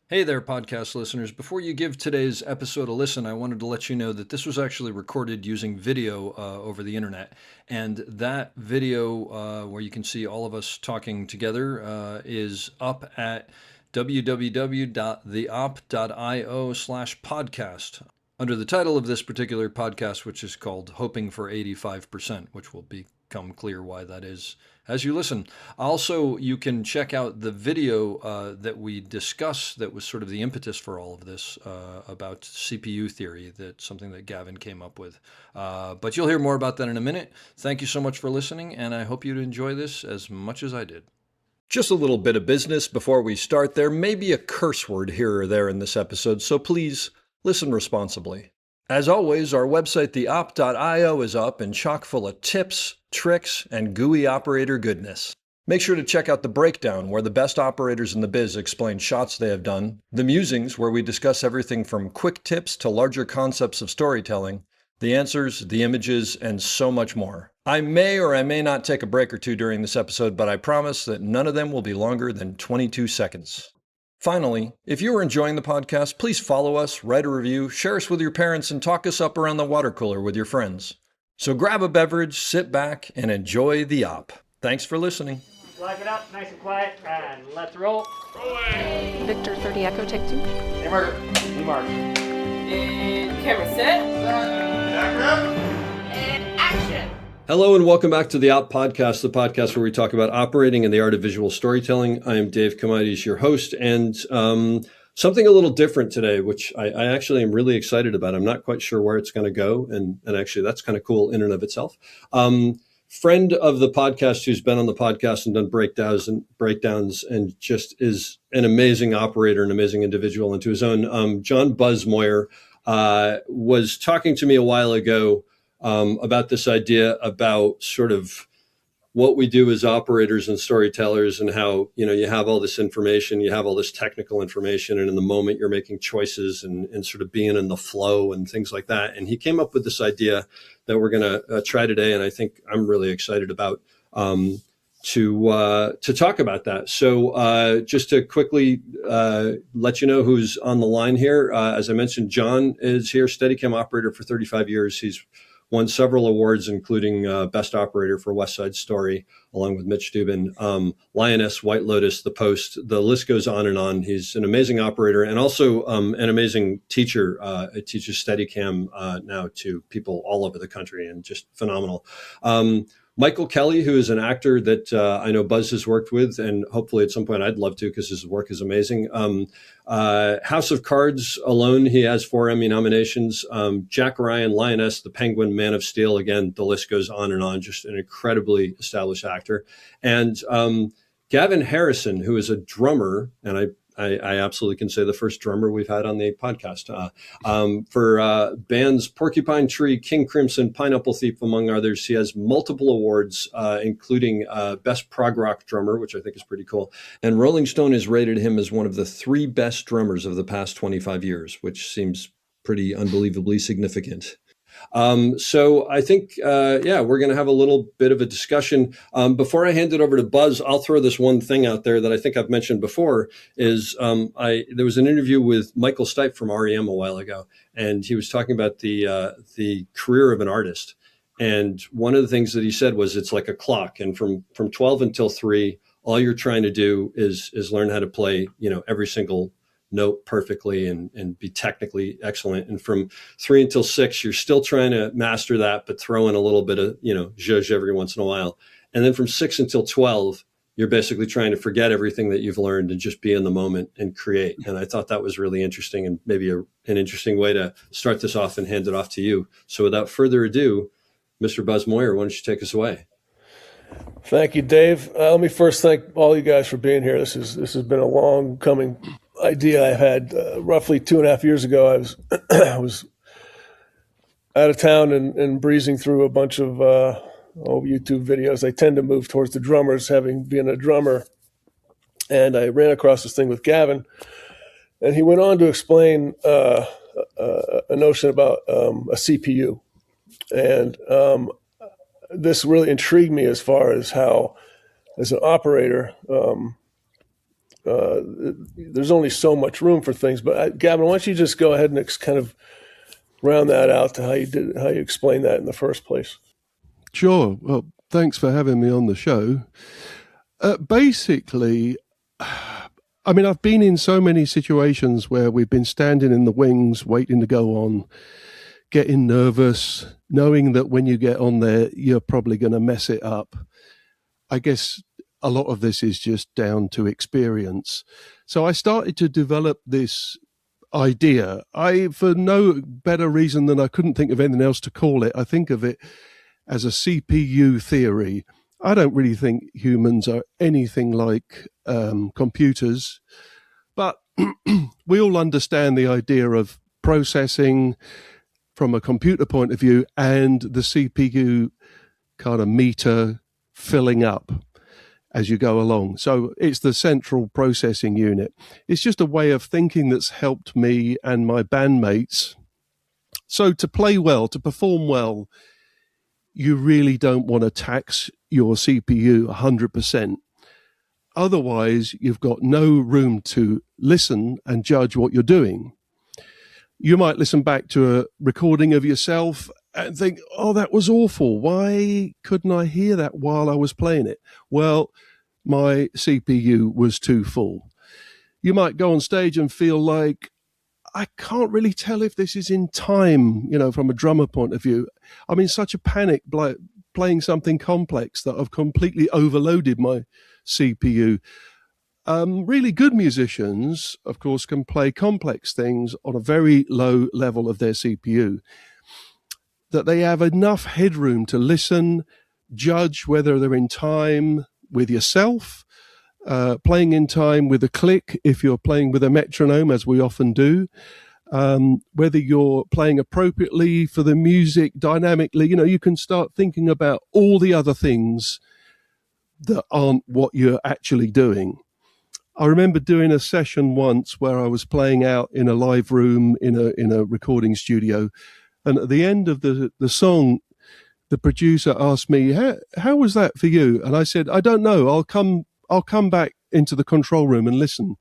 Hey there, podcast listeners. Before you give today's episode a listen, I wanted to let you know that this was actually recorded using video over the internet. And that video, where you can see all of us talking together, is up at www.theop.io/podcast under the title of this particular podcast, which is called Hoping for 85%, which will become clear why that is as you listen. Also, you can check out the video that we discussed that was sort of the impetus for all of this about CPU theory. That's something that Gavin came up with. But you'll hear more about that in a minute. Thank you so much for listening, and I hope you enjoy this as much as I did. Just a little bit of business before we start. There may be a curse word here or there in this episode, so please listen responsibly. As always, our website, theop.io, is up and chock full of tips, tricks, and GUI operator goodness. Make sure to check out the breakdown, where the best operators in the biz explain shots they have done, the musings, where we discuss everything from quick tips to larger concepts of storytelling, the answers, the images, and so much more. I may or I may not take a break or two during this episode, but I promise that none of them will be longer than 22 seconds. Finally, if you are enjoying the podcast, please follow us, write a review, share us with your parents, and talk us up around the water cooler with your friends. So grab a beverage, sit back, and enjoy the op. Thanks for listening. Lock it up, nice and quiet, and let's roll. Rolling. Victor 30 Echo, take 2. Hey, Margaret. Hey, Mark. And camera set. And action. Hello and welcome back to the Op Podcast, the podcast where we talk about operating and the art of visual storytelling. I am Dave Comides, your host, and something a little different today, which I actually am really excited about. I'm not quite sure where it's going to go, and actually that's kind of cool in and of itself. Friend of the podcast who's been on the podcast and done breakdowns and just is an amazing operator, an amazing individual into his own. John Buzz Moyer was talking to me a while ago about this idea about sort of what we do as operators and storytellers, and how, you have all this information, you have all this technical information, and in the moment you're making choices and sort of being in the flow and things like that. And he came up with this idea that we're going to try today, and I think I'm really excited about to talk about that. So just to quickly let you know who's on the line here. As I mentioned, John is here, Steadicam operator for 35 years. He's won several awards, including Best Operator for West Side Story, along with Mitch Dubin, Lioness, White Lotus, The Post. The list goes on and on. He's an amazing operator and also an amazing teacher. He teaches Steadicam now to people all over the country, and just phenomenal. Michael Kelly, who is an actor that I know Buzz has worked with, and hopefully at some point I'd love to, because his work is amazing. House of Cards alone, he has 4 Emmy nominations. Jack Ryan, Lioness, The Penguin, Man of Steel. Again, the list goes on and on. Just an incredibly established actor. And Gavin Harrison, who is a drummer, and I absolutely can say the first drummer we've had on the podcast, for bands Porcupine Tree, King Crimson, Pineapple Thief, among others. He has multiple awards, including Best Prog Rock Drummer, which I think is pretty cool. And Rolling Stone has rated him as one of the 3 best drummers of the past 25 years, which seems pretty unbelievably significant. So I think, we're going to have a little bit of a discussion. Before I hand it over to Buzz, I'll throw this one thing out there that I think I've mentioned before is, there was an interview with Michael Stipe from REM a while ago, and he was talking about the career of an artist. And one of the things that he said was, it's like a clock. And from 12 until 3, all you're trying to do is learn how to play, every single note perfectly and be technically excellent. And from 3 until 6, you're still trying to master that, but throw in a little bit of, zhuzh every once in a while. And then from 6 until 12, you're basically trying to forget everything that you've learned and just be in the moment and create. And I thought that was really interesting, and maybe an interesting way to start this off and hand it off to you. So without further ado, Mr. Buzz Moyer, why don't you take us away? Thank you, Dave. Let me first thank all you guys for being here. This has been a long coming idea I had. Roughly 2.5 years ago, I was out of town and breezing through a bunch of YouTube videos. I tend to move towards the drummers, having been a drummer, and I ran across this thing with Gavin, and he went on to explain a notion about a CPU, and this really intrigued me as far as how, as an operator, there's only so much room for things. But Gavin, why don't you just go ahead and kind of round that out to how you explained that in the first place? Sure. Well, thanks for having me on the show. Basically, I mean, I've been in so many situations where we've been standing in the wings, waiting to go on, getting nervous, knowing that when you get on there, you're probably going to mess it up. I guess a lot of this is just down to experience. So I started to develop this idea. For no better reason than I couldn't think of anything else to call it, I think of it as a CPU theory. I don't really think humans are anything like computers, but we all understand the idea of processing from a computer point of view and the CPU kind of meter filling up as you go along. So it's the central processing unit. It's just a way of thinking that's helped me and my bandmates. So to play well, to perform well, you really don't want to tax your CPU 100%. Otherwise, you've got no room to listen and judge what you're doing. You might listen back to a recording of yourself and think, oh, that was awful. Why couldn't I hear that while I was playing it? Well, my CPU was too full. You might go on stage and feel like, I can't really tell if this is in time, from a drummer point of view. I'm in such a panic playing something complex that I've completely overloaded my CPU. Really good musicians, of course, can play complex things on a very low level of their CPU, that they have enough headroom to listen, judge whether they're in time with yourself, playing in time with a click if you're playing with a metronome, as we often do, whether you're playing appropriately for the music dynamically. You can start thinking about all the other things that aren't what you're actually doing. I remember doing a session once where I was playing out in a live room in a recording studio, and at the end of the song, the producer asked me, how was that for you? And I said, I don't know. I'll come back into the control room and listen.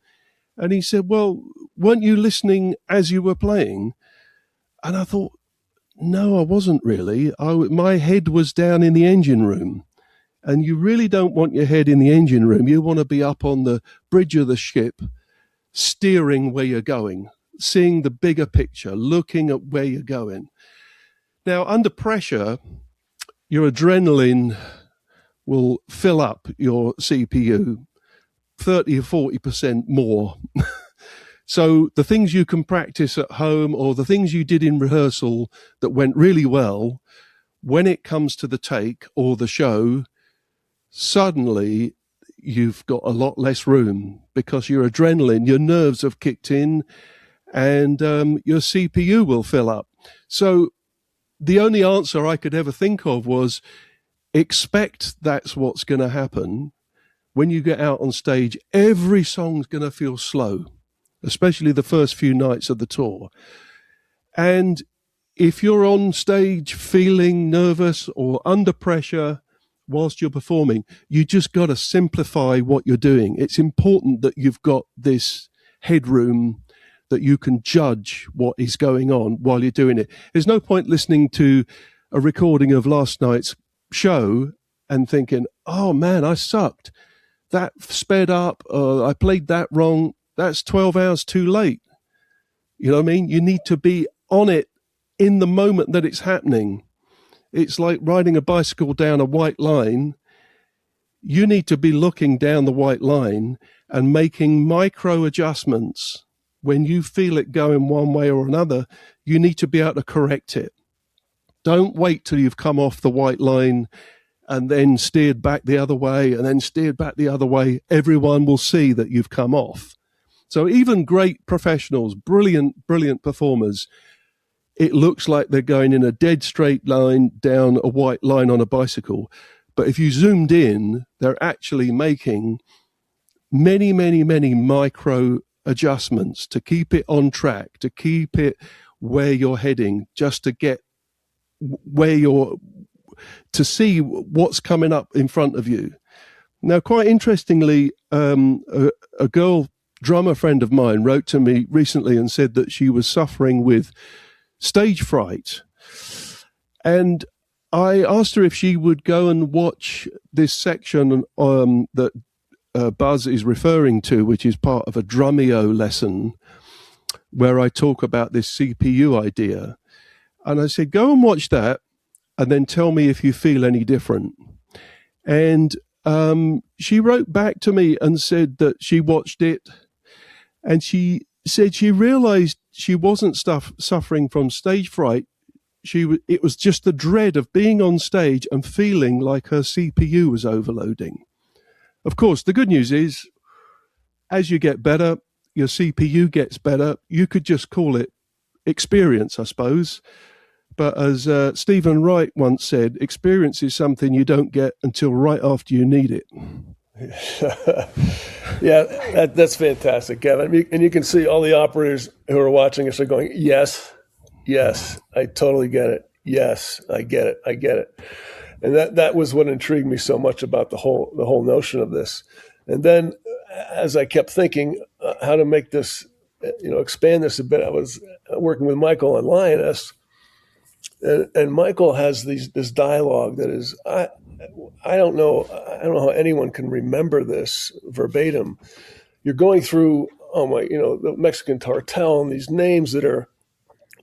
And he said, well, weren't you listening as you were playing? And I thought, no, I wasn't really. My head was down in the engine room. And you really don't want your head in the engine room. You want to be up on the bridge of the ship, steering where you're going, seeing the bigger picture, looking at where you're going. Now, under pressure, your adrenaline will fill up your CPU 30 or 40% more. So the things you can practice at home or the things you did in rehearsal that went really well, when it comes to the take or the show, suddenly you've got a lot less room because your adrenaline, your nerves have kicked in and your CPU will fill up. So the only answer I could ever think of was expect that's what's going to happen. When you get out on stage, every song's going to feel slow, especially the first few nights of the tour. And if you're on stage feeling nervous or under pressure whilst you're performing, you just got to simplify what you're doing. It's important that you've got this headroom that you can judge what is going on while you're doing it. There's no point listening to a recording of last night's show and thinking, oh man, I sucked. That sped up. I played that wrong. That's 12 hours too late. You know what I mean? You need to be on it in the moment that it's happening. It's like riding a bicycle down a white line. You need to be looking down the white line and making micro adjustments. When you feel it going one way or another, you need to be able to correct it. Don't wait till you've come off the white line and then steered back the other way and then steered back the other way. Everyone will see that you've come off. So even great professionals, brilliant performers, it looks like they're going in a dead straight line down a white line on a bicycle. But if you zoomed in, they're actually making many, many, many micro adjustments to keep it on track, to keep it where you're heading, just to get to see what's coming up in front of you. Now, quite interestingly, a girl drummer friend of mine wrote to me recently and said that she was suffering with stage fright. And I asked her if she would go and watch this section that Buzz is referring to, which is part of a Drumeo lesson where I talk about this CPU idea. And I said, go and watch that and then tell me if you feel any different. And she wrote back to me and said that she watched it, and she said she realized she wasn't suffering from stage fright. It was just the dread of being on stage and feeling like her CPU was overloading. Of course, the good news is, as you get better, your CPU gets better. You could just call it experience, I suppose. But as Stephen Wright once said, experience is something you don't get until right after you need it. Yeah, that's fantastic, Gavin. And you can see all the operators who are watching us are going, yes, I totally get it. Yes, I get it. And that was what intrigued me so much about the whole notion of this. And then as I kept thinking how to make this, expand this a bit, I was working with Michael on Lioness. And Michael has this dialogue that is, I don't know how anyone can remember this verbatim. You're going through, the Mexican cartel and these names that are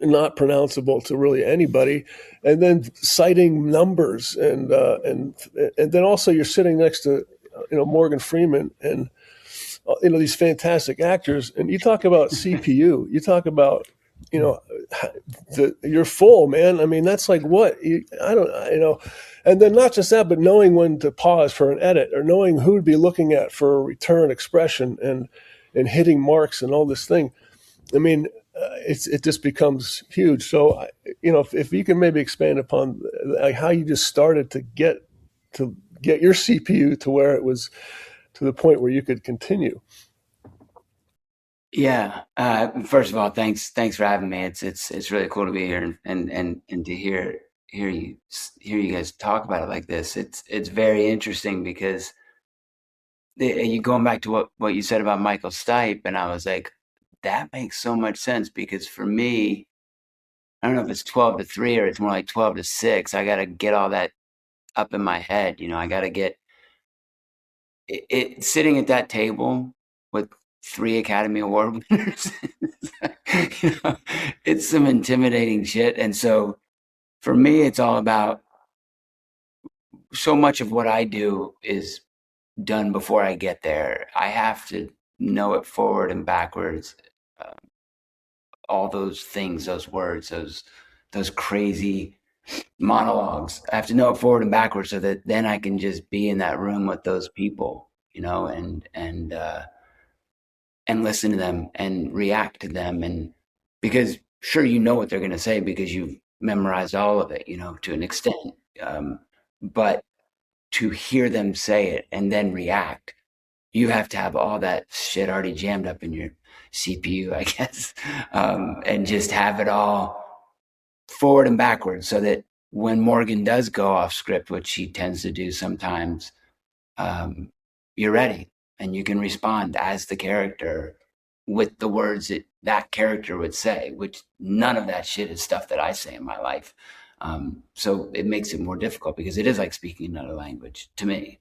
not pronounceable to really anybody, and then citing numbers, and then also you're sitting next to, Morgan Freeman and, these fantastic actors, and you talk about CPU, you talk about, you're full, man. I mean, that's like what and then not just that, but knowing when to pause for an edit, or knowing who to be looking at for a return expression, and hitting marks and all this thing. I mean, it just becomes huge. So, if you can maybe expand upon how you just started to get your CPU to where it was to the point where you could continue. Yeah. First of all, thanks for having me. It's really cool to be here and to hear you guys talk about it like this. It's very interesting because you going back to what you said about Michael Stipe, and I was like, that makes so much sense, because for me, I don't know if it's 12-3 or it's more like 12-6. I got to get all that up in my head. I got to get it sitting at that table with 3 Academy Award winners. It's some intimidating shit. And so for me, it's all about, so much of what I do is done before I get there. I have to know it forward and backwards. All those things, those words, those crazy monologues. I have to know it forward and backwards so that then I can just be in that room with those people, and listen to them and react to them. And because sure, what they're going to say because you've memorized all of it, to an extent. But to hear them say it and then react, you have to have all that shit already jammed up in your CPU, I guess, and just have it all forward and backwards so that when Morgan does go off script, which she tends to do sometimes, you're ready and you can respond as the character with the words that character would say, which none of that shit is stuff that I say in my life. So it makes it more difficult because it is like speaking another language to me.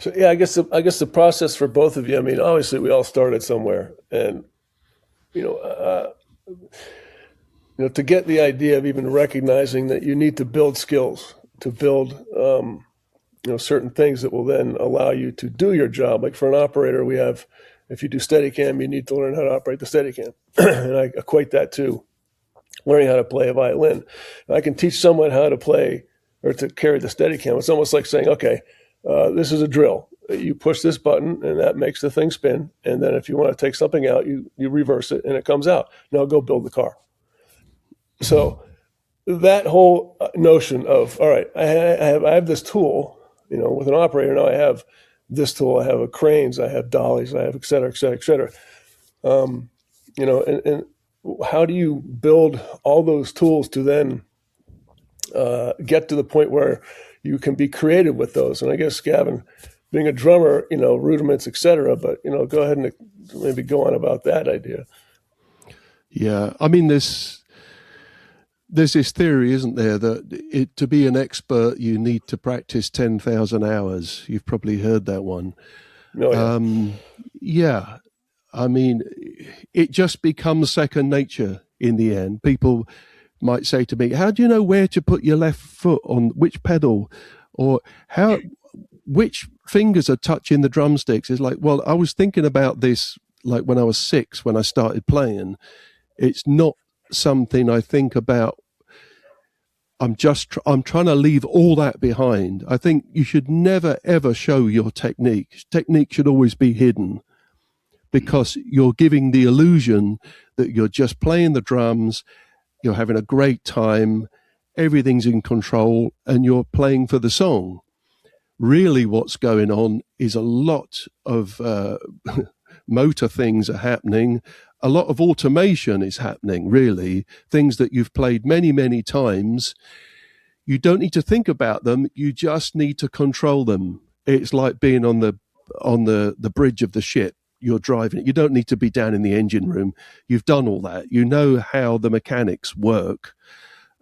So yeah, I guess the process for both of you. I mean, obviously we all started somewhere, and to get the idea of even recognizing that you need to build skills, to build certain things that will then allow you to do your job. Like for an operator, we have, if you do Steadicam, you need to learn how to operate the Steadicam, and I equate that to learning how to play a violin. I can teach someone how to play or to carry the Steadicam. It's almost like saying, okay, this is a drill. You push this button and that makes the thing spin. And then if you want to take something out, you reverse it and it comes out. Now go build the car. So that whole notion of, all right, I have this tool, with an operator. Now I have this tool, I have cranes, I have dollies, I have et cetera, et cetera, et cetera. And how do you build all those tools to then get to the point where you can be creative with those? And I guess, Gavin, being a drummer, rudiments, etc. But go ahead and maybe go on about that idea. Yeah, I mean, there's this theory, isn't there, that to be an expert, you need to practice 10,000 hours. You've probably heard that one. Oh, yeah. Yeah, I mean, it just becomes second nature in the end. People might say to me, how do you know where to put your left foot on which pedal, or which fingers are touching the drumsticks? It's like, well, I was thinking about this like when I was 6, when I started playing. It's not something I think about. I'm trying to leave all that behind. I think you should never, ever show your technique. Technique should always be hidden, because you're giving the illusion that you're just playing the drums, you're having a great time, everything's in control, and you're playing for the song. Really what's going on is a lot of motor things are happening. A lot of automation is happening, really. Things that you've played many, many times. You don't need to think about them. You just need to control them. It's like being on the bridge of the ship. You're driving it. You don't need to be down in the engine room. You've done all that. You know how the mechanics work.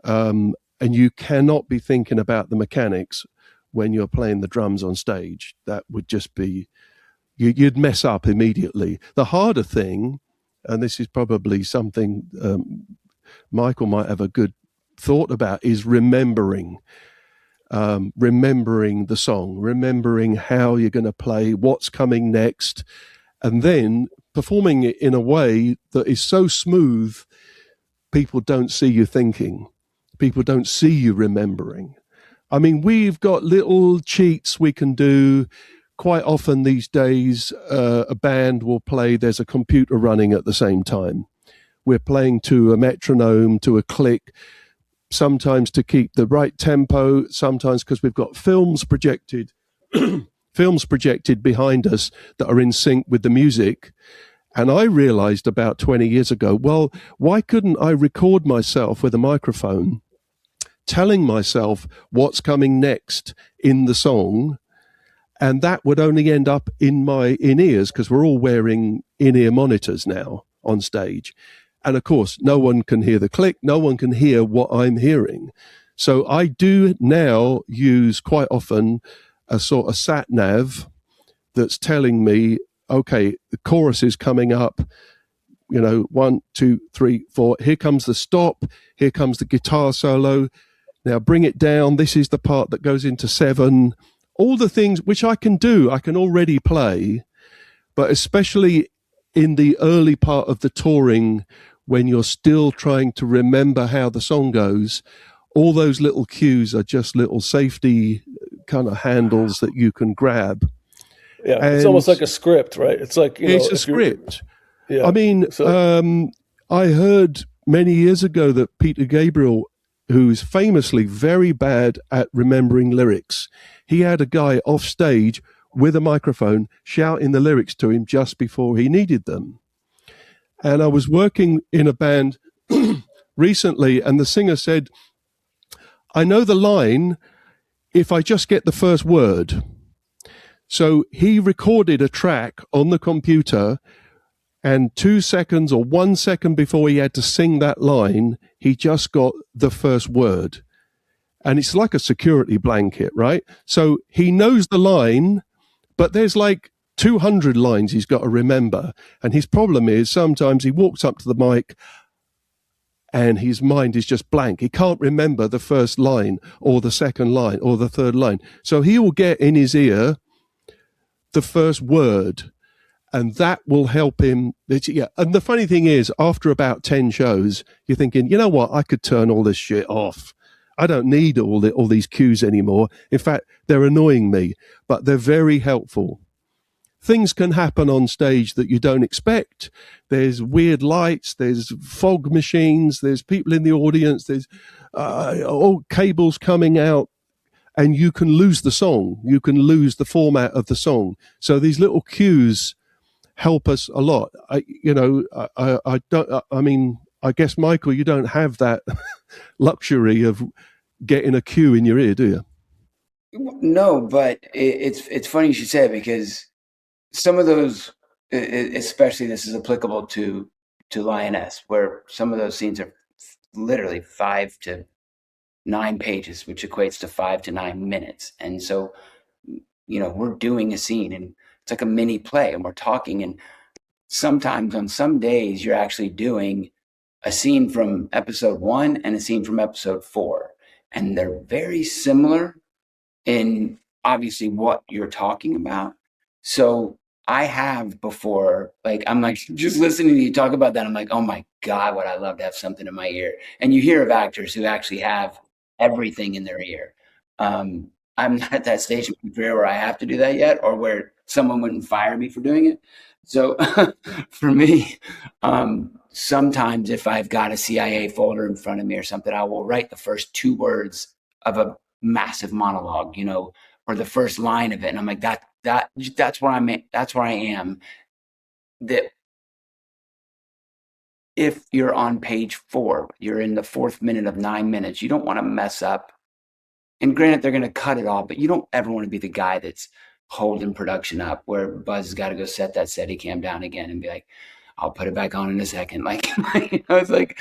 And you cannot be thinking about the mechanics when you're playing the drums on stage. That would just be, you'd mess up immediately. The harder thing, and this is probably something Michael might have a good thought about, is remembering the song, remembering how you're going to play, what's coming next, and then performing it in a way that is so smooth, people don't see you thinking. People don't see you remembering. I mean, we've got little cheats we can do. Quite often these days, a band will play, there's a computer running at the same time. We're playing to a metronome, to a click, sometimes to keep the right tempo, sometimes because we've got films projected behind us that are in sync with the music. And I realized about 20 years ago, well, why couldn't I record myself with a microphone, telling myself what's coming next in the song? And that would only end up in my in-ears, because we're all wearing in-ear monitors now on stage. And of course, no one can hear the click. No one can hear what I'm hearing. So I do now use quite often a sort of sat nav that's telling me, okay, the chorus is coming up, 1, 2, 3, 4. Here comes the stop. Here comes the guitar solo. Now bring it down. This is the part that goes into 7. All the things which I can do, I can already play, but especially in the early part of the touring, when you're still trying to remember how the song goes, all those little cues are just little safety kind of handles that you can grab. Yeah, it's almost like a script, right? It's like, it's a script. Yeah. I mean, I heard many years ago that Peter Gabriel, who's famously very bad at remembering lyrics, he had a guy off stage with a microphone shouting the lyrics to him just before he needed them. And I was working in a band recently, and the singer said, I know the line if I just get the first word. So he recorded a track on the computer, and 2 seconds or 1 second before he had to sing that line, he just got the first word. And it's like a security blanket, right? So he knows the line, but there's like 200 lines he's got to remember. And his problem is sometimes he walks up to the mic and his mind is just blank. He can't remember the first line or the second line or the third line. So he will get in his ear the first word, and that will help him. Yeah. And the funny thing is, after about 10 shows, you're thinking, you know what, I could turn all this shit off. I don't need all these cues anymore. In fact, they're annoying me, but they're very helpful. Things can happen on stage that you don't expect. There's weird lights, there's fog machines, there's people in the audience, there's all cables coming out, and you can lose the song. You can lose the format of the song. So these little cues help us a lot. I guess, Michael, you don't have that luxury of getting a cue in your ear, do you? No, but it's funny you should say it, because some of those, especially this is applicable to Lioness, where some of those scenes are literally 5 to 9 pages, which equates to 5 to 9 minutes. And so, we're doing a scene, and it's like a mini play, and we're talking, and sometimes on some days you're actually doing a scene from episode 1 and a scene from episode 4, and they're very similar in obviously what you're talking about. So I have before, like, I'm like, just listening to you talk about that, I'm like, oh my God, would I love to have something in my ear. And you hear of actors who actually have everything in their ear. I'm not at that stage in my career where I have to do that yet, or where someone wouldn't fire me for doing it. So for me, sometimes if I've got a CIA folder in front of me or something, I will write the first 2 words of a massive monologue, or the first line of it, and I'm like, that's where I'm at, that's where I am. That if you're on page 4, you're in the 4th minute of 9 minutes, you don't want to mess up. And granted, they're going to cut it all, but you don't ever want to be the guy that's holding production up, where Buzz has got to go set that Steadicam down again and be like, I'll put it back on in a second. Like, it's like,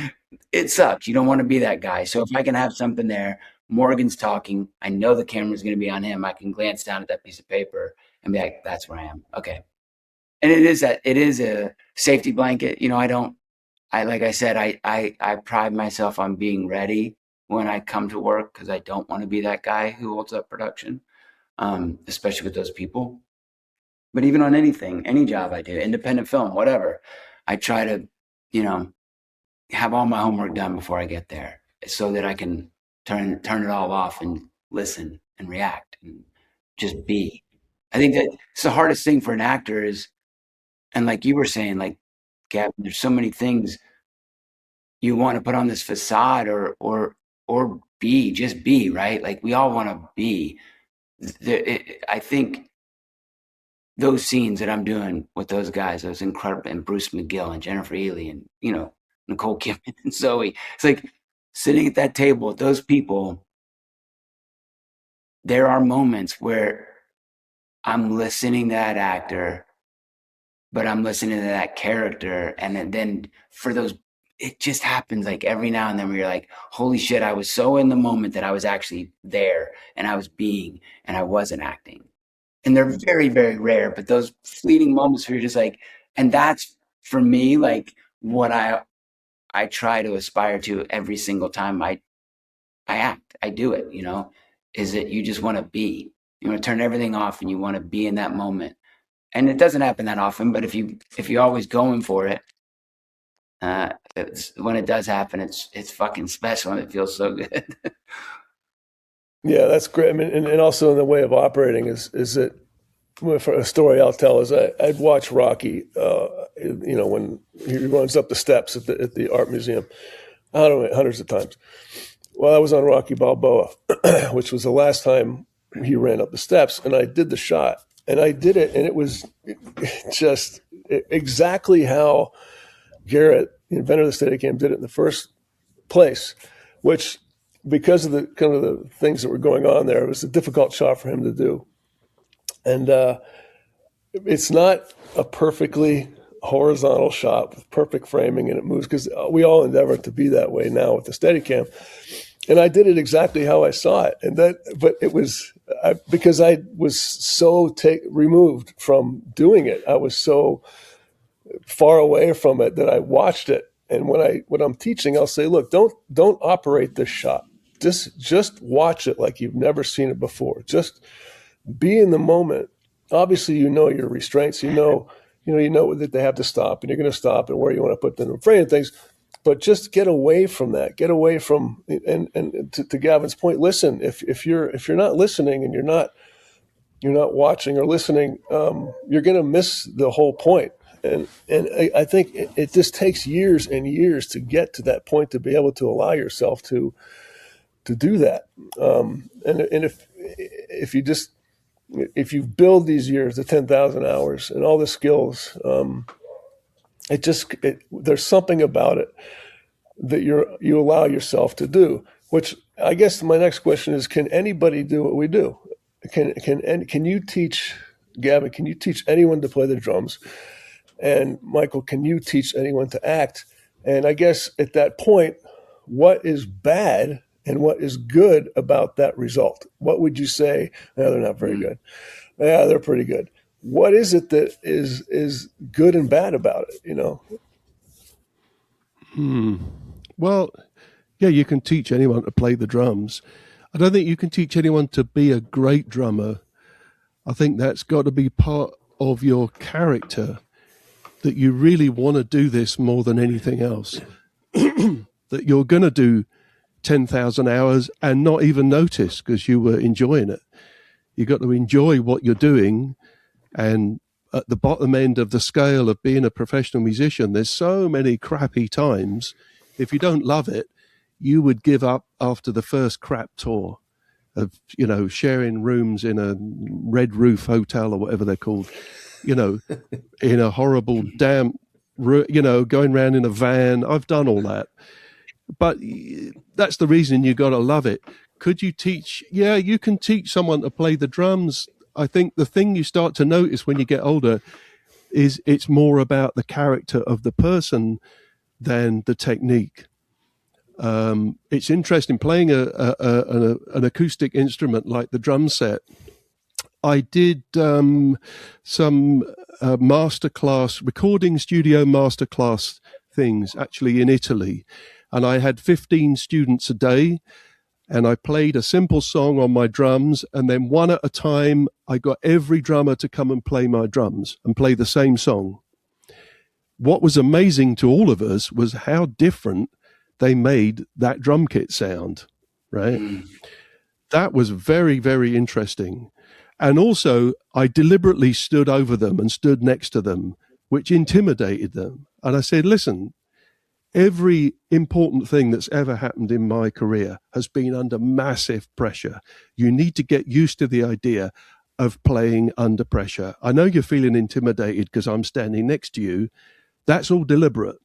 it sucks. You don't want to be that guy. So if I can have something there, Morgan's talking, I know the camera's going to be on him, I can glance down at that piece of paper and be like, that's where I am. Okay. And it is a safety blanket. Like I said, I pride myself on being ready when I come to work, because I don't want to be that guy who holds up production, especially with those people. But even on anything, any job I do, independent film, whatever, I try to, have all my homework done before I get there, so that I can turn it all off and listen and react and just be. I think that it's the hardest thing for an actor is, and like you were saying, like, Gavin, there's so many things you want to put on this facade, or just be, right? Like, we all want to be. I think those scenes that I'm doing with those guys, those incredible, and Bruce McGill and Jennifer Ely and, Nicole Kidman and Zoe, it's like sitting at that table with those people. There are moments where I'm listening to that actor, but I'm listening to that character. And then for those, it just happens like every now and then where you're like, holy shit, I was so in the moment that I was actually there and I was being, and I wasn't acting. And they're very, very rare, but those fleeting moments where you're just like, and that's for me, like, what I try to aspire to every single time I act, I do it, is that you just want to be, you want to turn everything off and you want to be in that moment. And it doesn't happen that often, but if you're always going for it, when it does happen, it's fucking special and it feels so good. Yeah, that's great. I mean, and also in the way of operating is that, for a story I'll tell is I'd watch Rocky, when he runs up the steps at the art museum, I don't know, hundreds of times. Well, I was on Rocky Balboa, which was the last time he ran up the steps, and I did the shot, and I did it, and it was just exactly how Garrett, the inventor of the Steadicam, did it in the first place, which, because of the kind of the things that were going on there, it was a difficult shot for him to do. And it's not a perfectly horizontal shot with perfect framing and it moves, because we all endeavor to be that way now with the Steadicam. And I did it exactly how I saw it. But it was because I was so removed from doing it. I was so far away from it that I watched it. And when I'm teaching, I'll say, look, don't operate this shot. Just watch it like you've never seen it before. Just be in the moment. Obviously, your restraints. You know that they have to stop, and you're going to stop, and where you want to put them in frame and things. But just get away from that. Get away from, and to Gavin's point, listen. If you're not listening and you're not watching or listening, you're going to miss the whole point. And I think it just takes years and years to get to that point, to be able to allow yourself to do that. And if you build these years, the 10,000 hours and all the skills, there's something about it that you allow yourself to do, which I guess my next question is, can anybody do what we do? can you teach, Gavin, can you teach anyone to play the drums? And Michael, can you teach anyone to act? And I guess at that point, what is bad and what is good about that result? What would you say? No, they're not very good. Yeah, they're pretty good. What is it that is good and bad about it, you know? Well, yeah, you can teach anyone to play the drums. I don't think you can teach anyone to be a great drummer. I think that's got to be part of your character, that you really want to do this more than anything else. That you're going to do 10,000 hours and not even notice because you were enjoying it. You got to enjoy what you're doing. And at the bottom end of the scale of being a professional musician, there's so many crappy times. If you don't love it, you would give up after the first crap tour of, you know, sharing rooms in a Red Roof hotel or whatever they're called, you know, in a horrible damp, you know, going around in a van. I've done all that. But that's the reason you got to love it. Could you teach? Yeah, you can teach someone to play the drums. I think the thing you start to notice when you get older is it's more about the character of the person than the technique. It's interesting playing an acoustic instrument like the drum set. I did some masterclass, recording studio masterclass things actually in Italy. And I had 15 students a day, and I played a simple song on my drums, and then one at a time, I got every drummer to come and play my drums and play the same song. What was amazing to all of us was how different they made that drum kit sound, right? That was very, very interesting. And also, I deliberately stood over them and stood next to them, which intimidated them. And I said, listen, every important thing that's ever happened in my career has been under massive pressure. You need to get used to the idea of playing under pressure. I know you're feeling intimidated because I'm standing next to you. That's all deliberate.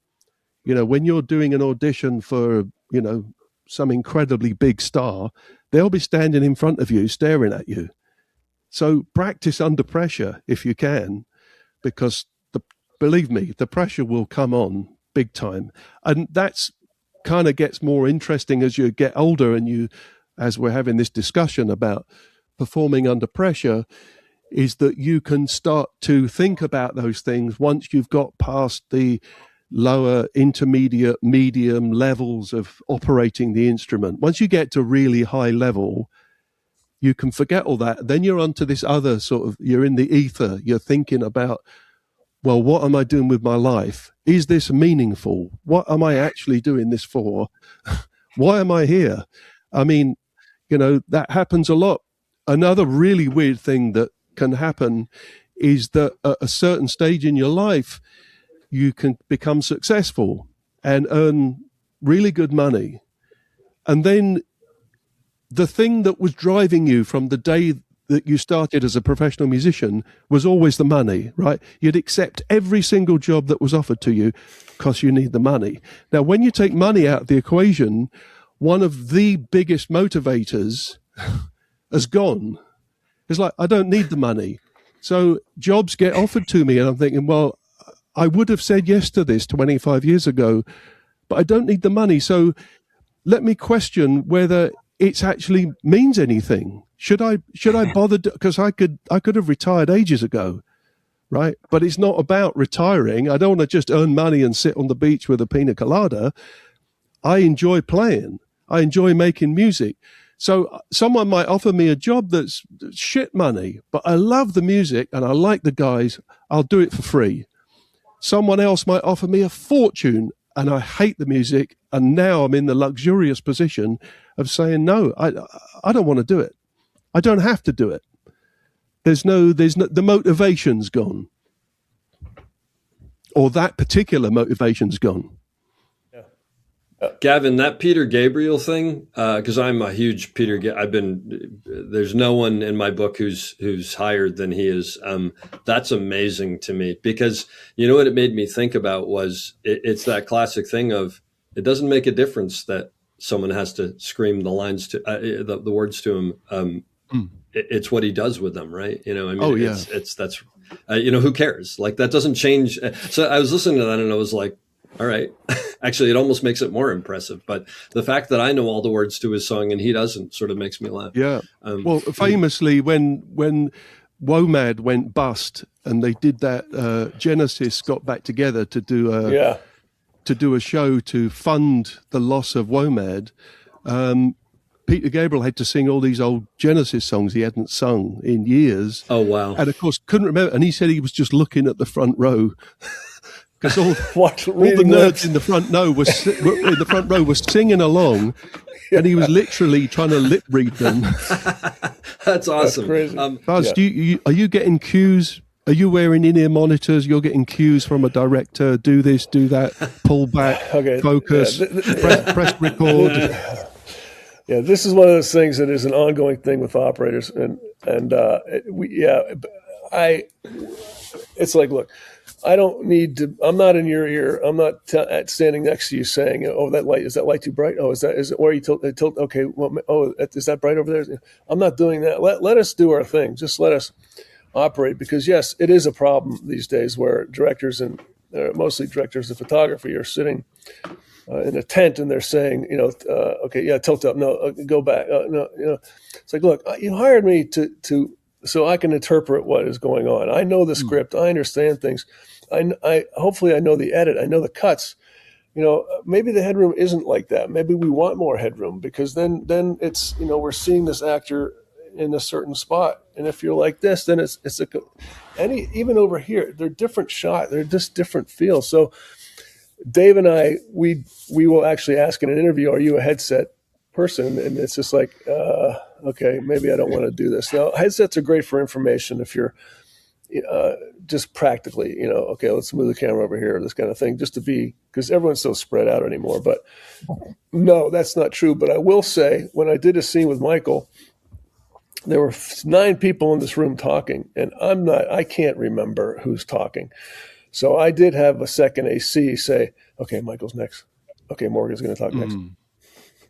You know, when you're doing an audition for, you know, some incredibly big star, they'll be standing in front of you, staring at you. So practice under pressure if you can, because believe me, the pressure will come on big time. And that's kind of gets more interesting as you get older, and you, as we're having this discussion about performing under pressure, is that you can start to think about those things once you've got past the lower, intermediate, medium levels of operating the instrument. Once you get to really high level, you can forget all that. Then you're onto this other sort of, you're in the ether, you're thinking about, well, what am I doing with my life? Is this meaningful? What am I actually doing this for? Why am I here? I mean, you know, that happens a lot. Another really weird thing that can happen is that at a certain stage in your life, you can become successful and earn really good money. And then the thing that was driving you from the day that you started as a professional musician was always the money, right? You'd accept every single job that was offered to you because you need the money. Now, when you take money out of the equation, one of the biggest motivators has gone. It's like, I don't need the money. So jobs get offered to me, and I'm thinking, well, I would have said yes to this 25 years ago, but I don't need the money. So let me question whether it actually means anything. Should I bother? Because I could have retired ages ago, right? But it's not about retiring. I don't want to just earn money and sit on the beach with a pina colada. I enjoy playing. I enjoy making music. So someone might offer me a job that's shit money, but I love the music and I like the guys. I'll do it for free. Someone else might offer me a fortune and I hate the music. And now I'm in the luxurious position of saying, no, I don't want to do it. I don't have to do it. There's no, the motivation's gone. Or that particular motivation's gone. Gavin, that Peter Gabriel thing, because I'm a huge Peter. There's no one in my book who's higher than he is. That's amazing to me, because you know what it made me think about was it's that classic thing of, it doesn't make a difference that someone has to scream the lines to the words to him. it's what he does with them, right? You know, I mean, Oh, yeah. it's that's, you know, who cares? Like, that doesn't change. So I was listening to that and I was like, all right. Actually, it almost makes it more impressive. But the fact that I know all the words to his song and he doesn't sort of makes me laugh. Yeah. Well, famously, when WOMAD went bust and they did that, Genesis got back together to do a show to fund the loss of WOMAD. Peter Gabriel had to sing all these old Genesis songs he hadn't sung in years. Oh, wow. And of course, couldn't remember. And he said he was just looking at the front row because all the nerds in the front row were singing along, and he was literally trying to lip read them. That's awesome. That's crazy. Buzz, are you getting cues? Are you wearing in-ear monitors? You're getting cues from a director. Do this, do that. Pull back. Focus. Press record. Yeah, this is one of those things that is an ongoing thing with operators, it's like, look, I don't need to. I'm not in your ear. I'm not standing next to you saying, "Oh, is that light too bright? Oh, is it? Where you tilt? Okay, well, oh, is that bright over there?" I'm not doing that. Let us do our thing. Just let us operate, because yes, it is a problem these days where directors and mostly directors of photography are sitting in a tent and they're saying, okay, yeah, tilt up, no, go back, no, it's like, look, you hired me to so I can interpret what is going on. I know the script, I understand things. I hopefully I know the edit, I know the cuts. Maybe the headroom isn't like that. Maybe we want more headroom, because then it's, we're seeing this actor in a certain spot, and if you're like this, then even over here, they're different shot, they're just different feel. So Dave and I, we will actually ask in an interview, are you a headset person? And it's just like, okay, maybe I don't want to do this. Now, headsets are great for information if you're just practically, okay, let's move the camera over here, this kind of thing, just to be, because everyone's so spread out anymore. But no, that's not true. But I will say, when I did a scene with Michael, there were 9 people in this room talking, and I can't remember who's talking. So I did have a second AC say, okay, Michael's next. Okay, Morgan's going to talk next.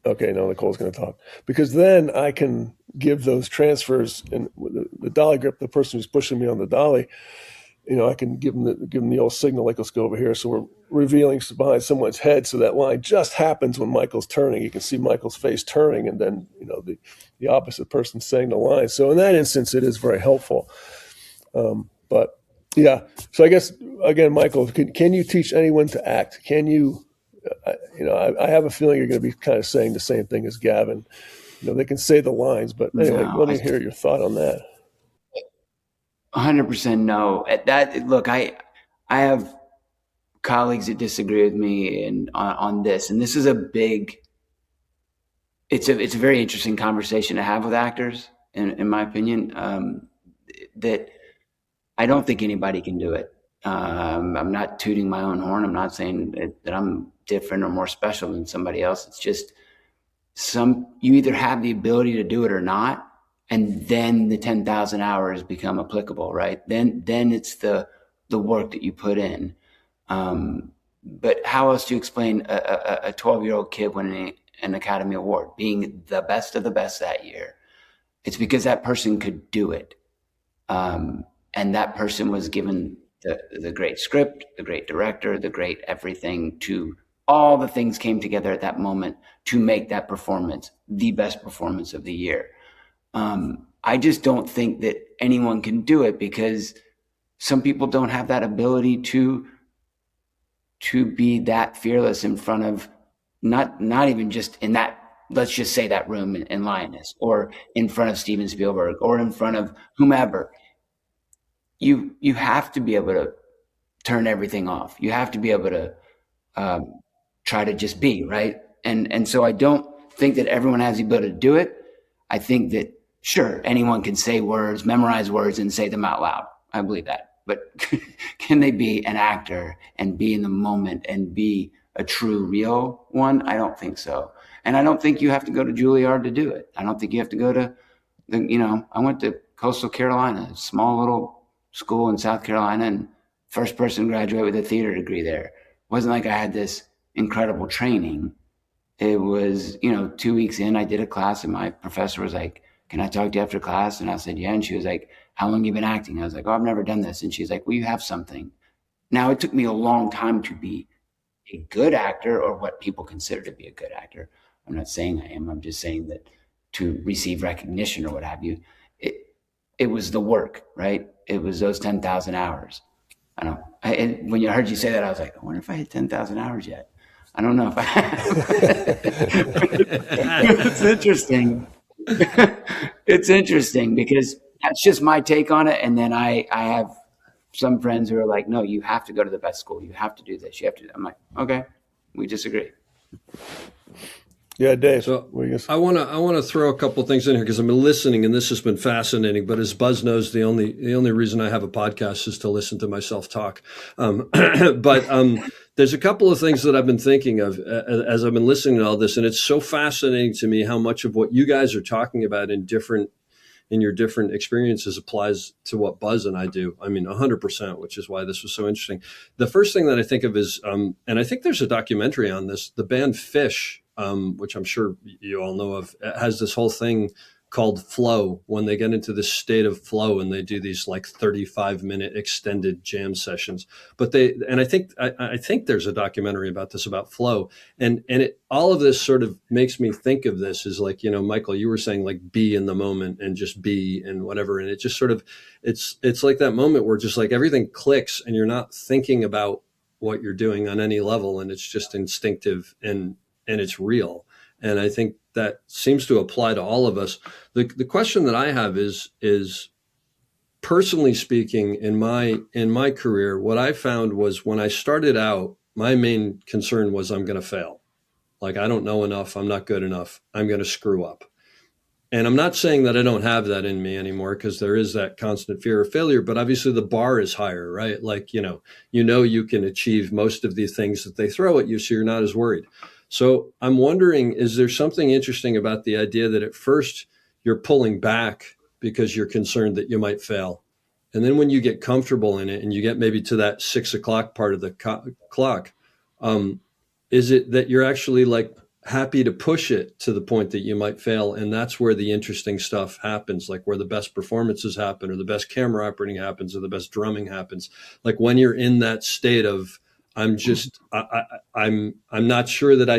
Okay, no, Nicole's going to talk. Because then I can give those transfers, and the dolly grip, the person who's pushing me on the dolly, I can give them the old signal, like, let's go over here. So we're revealing behind someone's head. So that line just happens when Michael's turning. You can see Michael's face turning, and then, the opposite person saying the line. So in that instance, it is very helpful. But yeah, so I guess, again, Michael, can you teach anyone to act? Can you, I have a feeling you're going to be kind of saying the same thing as Gavin. They can say the lines, but anyway, let me hear your thought on that. 100% no. Look, I have colleagues that disagree with me on this, and this is it's a very interesting conversation to have with actors, in my opinion, that I don't think anybody can do it. I'm not tooting my own horn. I'm not saying that I'm different or more special than somebody else. It's just you either have the ability to do it or not, and then the 10,000 hours become applicable, right? Then it's the work that you put in. But how else do you explain a 12-year-old kid winning an Academy Award, being the best of the best that year? It's because that person could do it. And that person was given the great script, the great director, the great everything, all the things came together at that moment to make that performance the best performance of the year. I just don't think that anyone can do it, because some people don't have that ability to be that fearless in front of not even just in that, let's just say, that room in Lioness, or in front of Steven Spielberg, or in front of whomever. You have to be able to turn everything off. You have to be able to try to just be, right? And so I don't think that everyone has the ability to do it. I think that, sure, anyone can say words, memorize words, and say them out loud. I believe that. But can they be an actor and be in the moment and be a true, real one? I don't think so. And I don't think you have to go to Juilliard to do it. I don't think you have to go to, I went to Coastal Carolina, a small little school in South Carolina, and first person to graduate with a theater degree there. It wasn't like I had this incredible training. It was, 2 weeks in, I did a class, and my professor was like, can I talk to you after class? And I said, yeah. And she was like, how long have you been acting? I was like, oh, I've never done this. And she's like, well, you have something. Now, it took me a long time to be a good actor, or what people consider to be a good actor. I'm not saying I am. I'm just saying that to receive recognition or what have you, it was the work, right? It was those 10,000 hours. I don't know. And when I heard you say that, I was like, I wonder if I hit 10,000 hours yet. I don't know if I have. It's interesting. It's interesting because that's just my take on it. And then I have some friends who are like, no, you have to go to the best school. You have to do this. You have to. I'm like, okay, we disagree. Yeah, Dave. So what are you gonna say? I want to throw a couple things in here because I've been listening and this has been fascinating. But as Buzz knows, the only reason I have a podcast is to listen to myself talk. There's a couple of things that I've been thinking of as I've been listening to all this, and it's so fascinating to me how much of what you guys are talking about in your different experiences applies to what Buzz and I do. I mean, 100%, which is why this was so interesting. The first thing that I think of is, and I think there's a documentary on this, the band Fish, which I'm sure you all know of, has this whole thing called flow, when they get into this state of flow and they do these like 35-minute extended jam sessions. But I think there's a documentary about this, about flow. And all of this sort of makes me think of this as like, Michael, you were saying like be in the moment and just be and whatever. And it just sort of, it's like that moment where just like everything clicks and you're not thinking about what you're doing on any level. And it's just instinctive and it's real. And I think that seems to apply to all of us. The question that I have is personally speaking, in my career, what I found was when I started out, my main concern was I'm going to fail. Like, I don't know enough. I'm not good enough. I'm going to screw up. And I'm not saying that I don't have that in me anymore, because there is that constant fear of failure, but obviously the bar is higher, right? Like, you can achieve most of the things that they throw at you, so you're not as worried. So I'm wondering, is there something interesting about the idea that at first you're pulling back because you're concerned that you might fail? And then when you get comfortable in it and you get maybe to that 6 o'clock part of the clock, is it that you're actually like happy to push it to the point that you might fail? And that's where the interesting stuff happens, like where the best performances happen or the best camera operating happens or the best drumming happens. Like when you're in that state of, I'm not sure that I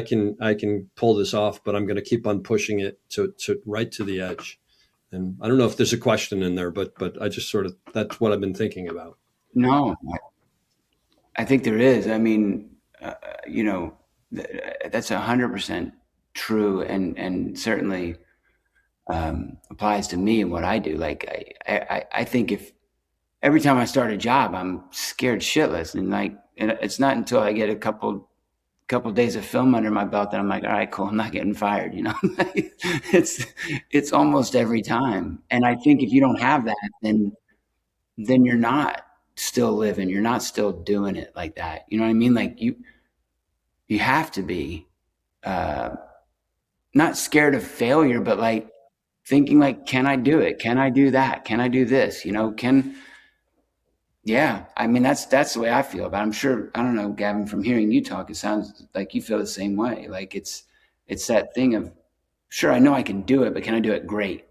can pull this off, but I'm going to keep on pushing it to right to the edge. And I don't know if there's a question in there, but I just sort of, that's what I've been thinking about. No, I think there is. I mean, that's 100% true, and certainly applies to me and what I do. Like, I think if every time I start a job, I'm scared shitless, and it's not until I get a couple days of film under my belt that I'm like, all right, cool, I'm not getting fired. It's almost every time. And I think if you don't have that, then you're not still living. You're not still doing it like that. You know what I mean? Like you have to be not scared of failure, but like thinking like, can I do it? Can I do that? Can I do this? Yeah, I mean, that's the way I feel. But I'm sure, I don't know, Gavin, from hearing you talk, it sounds like you feel the same way. Like it's that thing of, sure, I know I can do it, but can I do it great?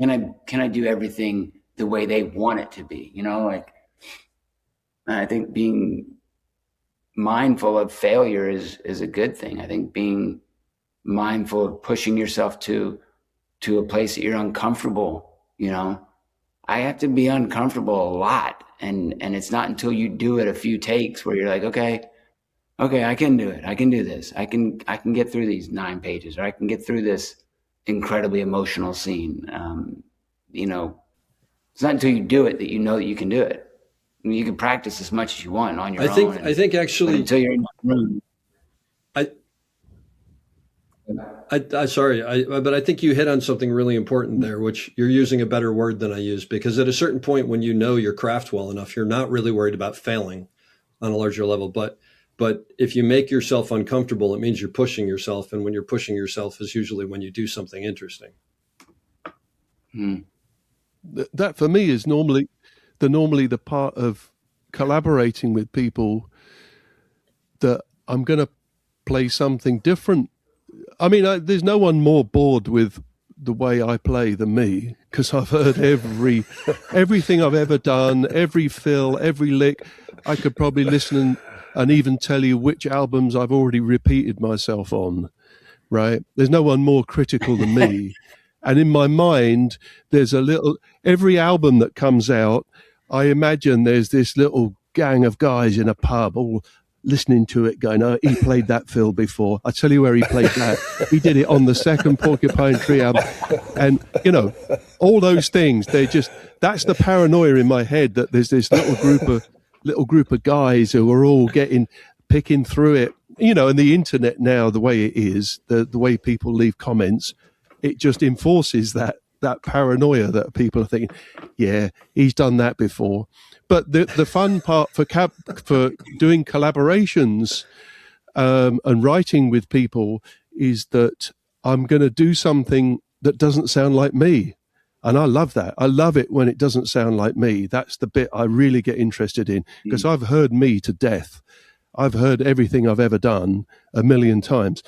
Can I do everything the way they want it to be? Like, I think being mindful of failure is a good thing. I think being mindful of pushing yourself to a place that you're uncomfortable, I have to be uncomfortable a lot. And it's not until you do it a few takes where you're like, okay, I can do it. I can do this. I can get through these 9 pages, or I can get through this incredibly emotional scene. It's not until you do it that you know that you can do it. I mean, you can practice as much as you want on your own. I think actually, until you're in the room. But I think you hit on something really important there, which you're using a better word than I use, because at a certain point when you know your craft well enough, you're not really worried about failing on a larger level. But if you make yourself uncomfortable, it means you're pushing yourself. And when you're pushing yourself is usually when you do something interesting. That for me is normally the part of collaborating with people, that I'm going to play something different. I mean, there's no one more bored with the way I play than me, because I've heard everything I've ever done, every fill, every lick. I could probably listen and even tell you which albums I've already repeated myself on, right? There's no one more critical than me. And in my mind, there's every album that comes out, I imagine there's this little gang of guys in a pub all listening to it going, oh, he played that fill before. I tell you where he played that. He did it on the second Porcupine Tree album. And, all those things, that's the paranoia in my head, that there's this little group of guys who are all picking through it. And the internet now, the way it is, the way people leave comments, it just enforces that paranoia that people are thinking, yeah, he's done that before. But the fun part for doing collaborations and writing with people is that I'm going to do something that doesn't sound like me. And I love that. I love it when it doesn't sound like me. That's the bit I really get interested in, because I've heard me to death. I've heard everything I've ever done a million times.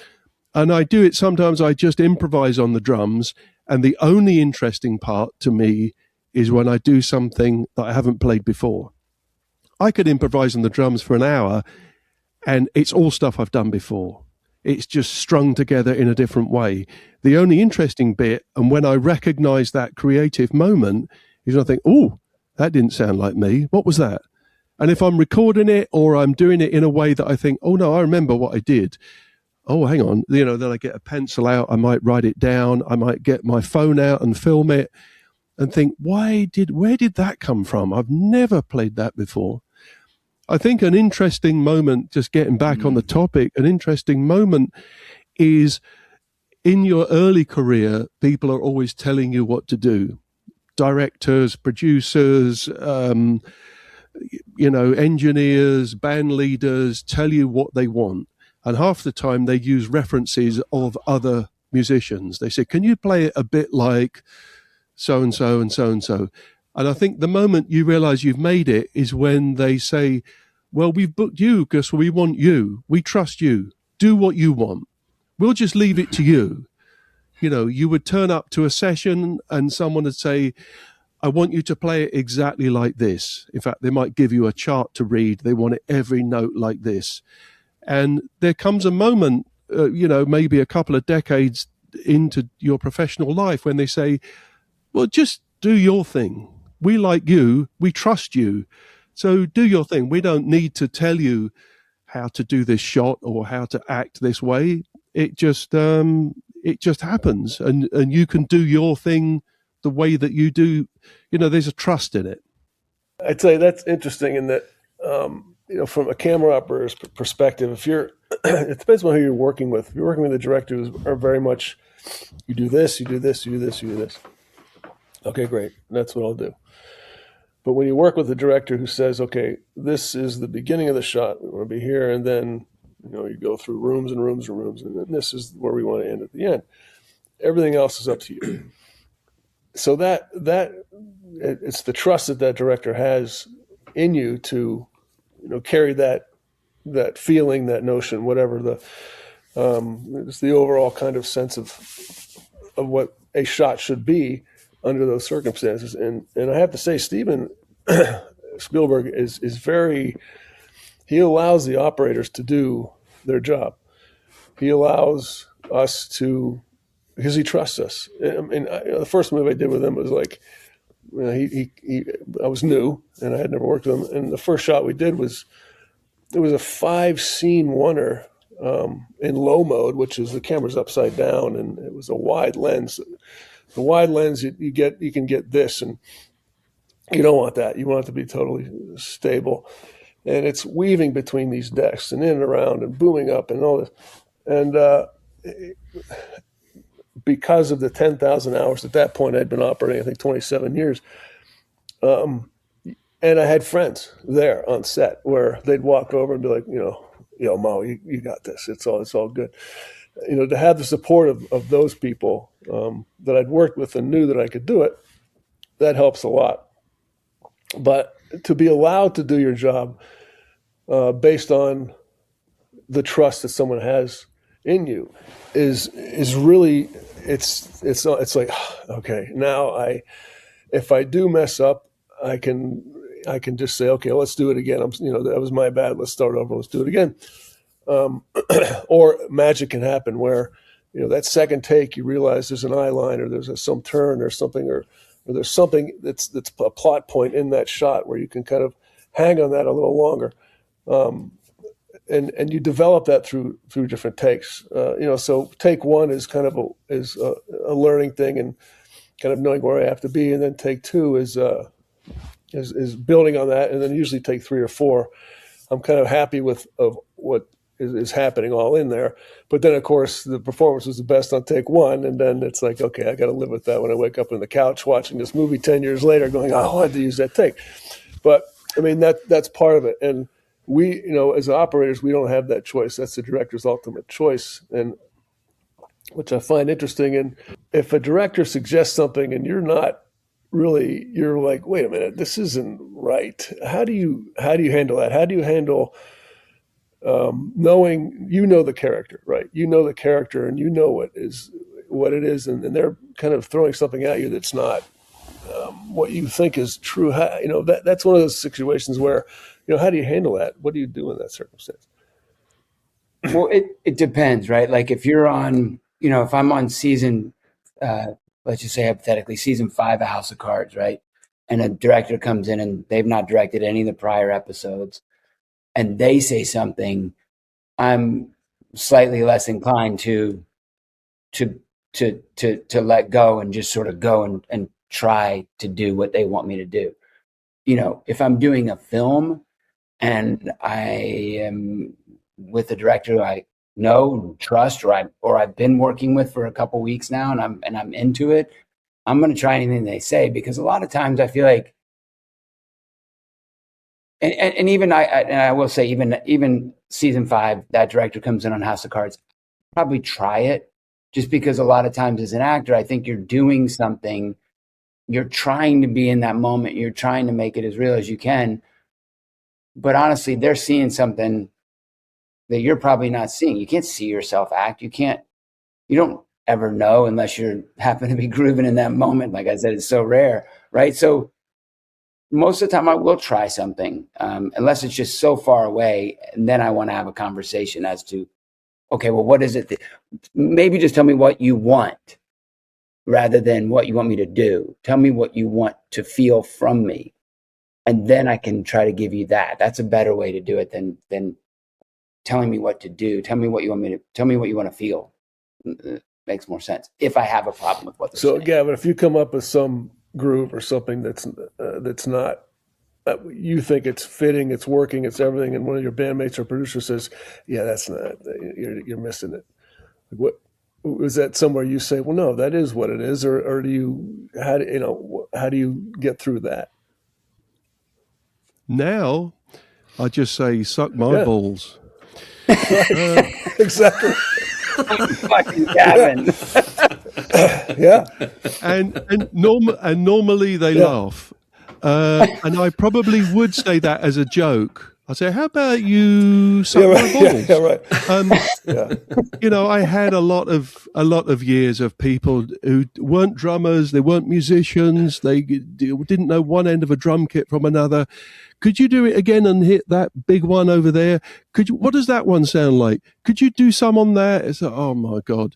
And I do it sometimes, I just improvise on the drums. And the only interesting part to me is when I do something that I haven't played before. I could improvise on the drums for an hour and it's all stuff I've done before. It's just strung together in a different way. The only interesting bit, and when I recognize that creative moment, is when I think, oh, that didn't sound like me. What was that? And if I'm recording it or I'm doing it in a way that I think, oh no, I remember what I did. Oh, hang on. Then I get a pencil out. I might write it down. I might get my phone out and film it and think, where did that come from? I've never played that before. I think an interesting moment, just getting back on the topic, an interesting moment is in your early career, people are always telling you what to do. Directors, producers, engineers, band leaders tell you what they want. And half the time they use references of other musicians. They say, can you play it a bit like so-and-so and so-and-so? And I think the moment you realize you've made it is when they say, well, we've booked you because we want you. We trust you. Do what you want. We'll just leave it to you. You would turn up to a session and someone would say, I want you to play it exactly like this. In fact, they might give you a chart to read. They want it every note like this. And there comes a moment, maybe a couple of decades into your professional life when they say, well, just do your thing. We like you. We trust you. So do your thing. We don't need to tell you how to do this shot or how to act this way. It just happens. And you can do your thing the way that you do. There's a trust in it. I'd say that's interesting in that, from a camera operator's perspective, it depends on who you're working with. If you're working with a director who are very much, you do this, you do this, you do this, you do this. Okay, great. That's what I'll do. But when you work with a director who says, okay, this is the beginning of the shot, we want to be here, and then you go through rooms and rooms and rooms, and then this is where we want to end at the end. Everything else is up to you. So that it's the trust that director has in you to carry that feeling, that notion, whatever it's the overall kind of sense of what a shot should be under those circumstances. And I have to say, Steven Spielberg is very, he allows the operators to do their job. He allows us to, because he trusts us. The first movie I did with him was like, I was new and I had never worked with him. And the first shot we did was, it was a 5-scene oneer in low mode, which is the camera's upside down, and it was a wide lens. The wide lens, you can get this, and you don't want that. You want it to be totally stable. And it's weaving between these decks and in and around and booming up and all this. And because of the 10,000 hours at that point, I'd been operating, I think, 27 years. And I had friends there on set where they'd walk over and be like, yo, Mo, you got this. It's all good. To have the support of those people that I'd worked with and knew that I could do it, that helps a lot. But to be allowed to do your job based on the trust that someone has in you is really, it's like, okay, now if I do mess up, I can just say, okay, let's do it again. That was my bad. Let's start over. Let's do it again. Or magic can happen where, that second take, you realize there's an eye line, or there's some turn or something, or there's something that's a plot point in that shot where you can kind of hang on that a little longer. And you develop that through different takes. So take one is kind of a learning thing and kind of knowing where I have to be, and then take two is building on that, and then usually take three or four. I'm kind of happy of what is happening all in there. But then, of course, the performance was the best on take one, and then it's like, okay, I got to live with that when I wake up on the couch watching this movie 10 years later going, oh, I had to use that take. But, I mean, that's part of it. And we, as operators, we don't have that choice. That's the director's ultimate choice, and which I find interesting. And if a director suggests something and you're like, wait a minute, this isn't right. How do you handle that? How do you handle knowing the character, right? The character, and what it is, and they're kind of throwing something at you that's not what you think is true. That's one of those situations where, how do you handle that? What do you do in that circumstance? Well, it depends, right? Like if you're on, if I'm on season, let's just say hypothetically, season 5 of House of Cards, right? And a director comes in and they've not directed any of the prior episodes, and they say something, I'm slightly less inclined to let go and just sort of go and try to do what they want me to do. If I'm doing a film and I am with a director who I know and trust, or I've been working with for a couple weeks now, and I'm into it, I'm going to try anything they say, because a lot of times I feel like, and even I will say, even season 5, that director comes in on House of Cards, probably try it, just because a lot of times as an actor, I think you're doing something, you're trying to be in that moment, you're trying to make it as real as you can, but honestly, they're seeing something that you're probably not seeing. You can't see yourself act. You don't ever know unless you happen to be grooving in that moment. Like I said, it's so rare, right? So most of the time I will try something, unless it's just so far away. And then I want to have a conversation as to, okay, well, what is it maybe just tell me what you want rather than what you want me to do. Tell me what you want to feel from me. And then I can try to give you that. That's a better way to do it than telling me what to do. Tell me what you want to feel. It makes more sense if I have a problem with what they're saying. Gavin, if you come up with some groove or something that's not, you think it's fitting, it's working, it's everything, and one of your bandmates or producer says, yeah, that's not, you're missing it. What was that? Somewhere you say, well, no, that is what it is, or how do you get through that? Now I just say, suck my balls. Exactly. Fucking Gavin. Yeah. And normally they laugh. And I probably would say that as a joke. I say, how about you suck my balls? Yeah, right. I had a lot of years of people who weren't drummers, they weren't musicians, they didn't know one end of a drum kit from another. Could you do it again and hit that big one over there? What does that one sound like? Could you do some on that? It's like, oh my God.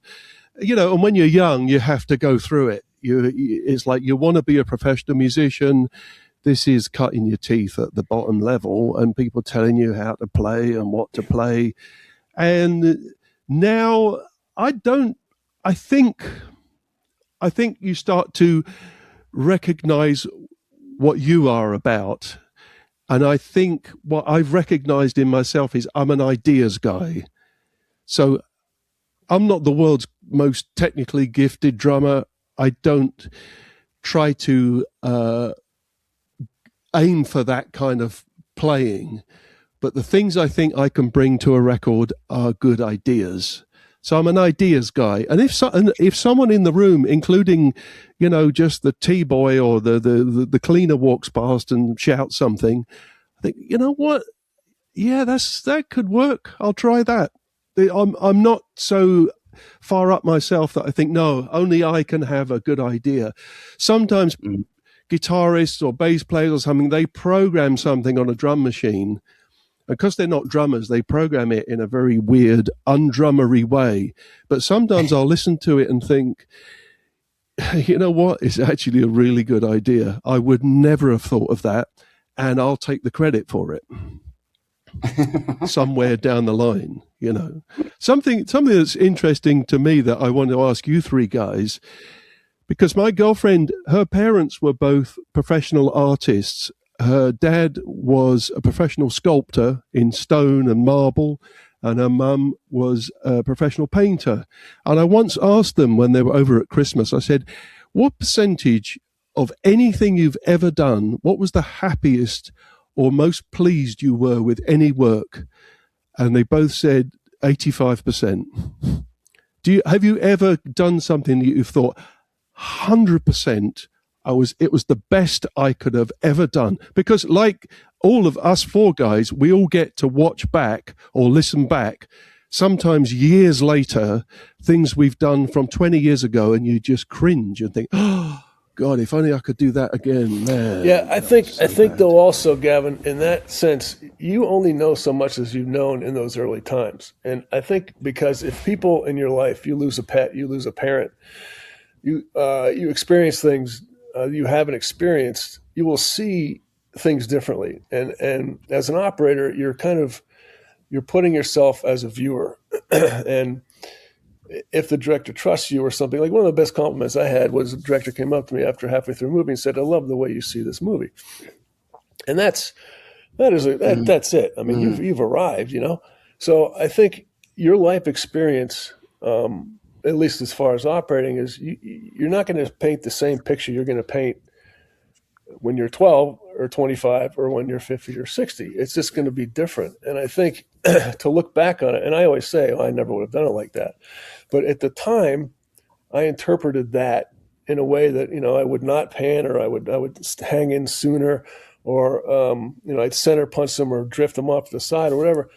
And when you're young, you have to go through it. It's like you want to be a professional musician. This is cutting your teeth at the bottom level and people telling you how to play and what to play. And now I think you start to recognize what you are about. And I think what I've recognized in myself is I'm an ideas guy. So I'm not the world's most technically gifted drummer. I don't try to aim for that kind of playing. But the things I think I can bring to a record are good ideas. So I'm an ideas guy. And if someone in the room, including, just the T-boy or the cleaner walks past and shouts something, I think, you know what? Yeah, that could work. I'll try that. I'm not so far up myself that I think, no, only I can have a good idea. Sometimes guitarists or bass players or something, they program something on a drum machine. Because they're not drummers, they program it in a very weird, undrummery way. But sometimes I'll listen to it and think, you know what? It's actually a really good idea. I would never have thought of that, and I'll take the credit for it somewhere down the line. You know, something that's interesting to me that I want to ask you three guys, because my girlfriend, her parents were both professional artists. Her dad was a professional sculptor in stone and marble, and her mum was a professional painter. And I once asked them when they were over at Christmas, I said, what percentage of anything you've ever done, what was the happiest or most pleased you were with any work? And they both said 85%. Have you ever done something that you've thought 100%? It was the best I could have ever done? Because like all of us four guys, we all get to watch back or listen back, sometimes years later, things we've done from 20 years ago, and you just cringe and think, oh, God, if only I could do that again, man. Yeah, I think though also, Gavin, in that sense, you only know so much as you've known in those early times. And I think because if people in your life, you lose a pet, you lose a parent, you experience things you haven't experienced, you will see things differently. And as an operator, you're putting yourself as a viewer. And if the director trusts you or something, like one of the best compliments I had was the director came up to me after halfway through a movie and said, I love the way you see this movie. And that's it. I mean, you've arrived, you know? So I think your life experience, at least as far as operating, is you're not going to paint the same picture you're going to paint when you're 12 or 25 or when you're 50 or 60. It's just going to be different. And I think to look back on it, and I always say, I never would have done it like that. But at the time, I interpreted that in a way that, you know, I would not pan, or I would hang in sooner, or, you know, I'd center punch them or drift them off to the side or whatever.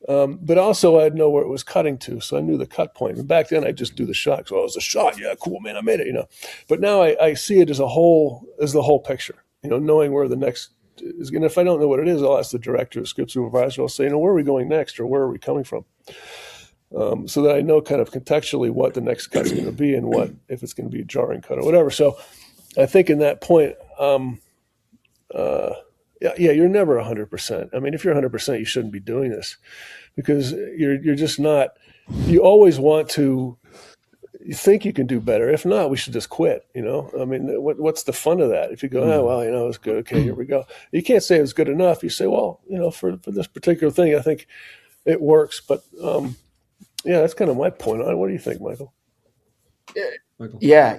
But also I'd know where it was cutting to, so I knew the cut point. And back then I'd just do the shot. So it was a shot, yeah, cool, man, I made it, you know. But now I see it as the whole picture, you know, knowing where the next is. And if I don't know what it is, I'll ask the director, the script supervisor. I'll say, you know, where are we going next, or where are we coming from, so that I know kind of contextually what the next cut's going to be, and what if it's going to be a jarring cut or whatever. So I think in that point, yeah, you're never 100%. I mean, if you're 100%, you shouldn't be doing this, because you're just not. You always want to. You think you can do better. If not, we should just quit. You know, I mean, what's the fun of that? If you go, oh well, you know, it's good. Okay, here we go. You can't say it's good enough. You say, well, you know, for this particular thing, I think it works. But yeah, that's kind of my point on it. What do you think, Michael? Yeah.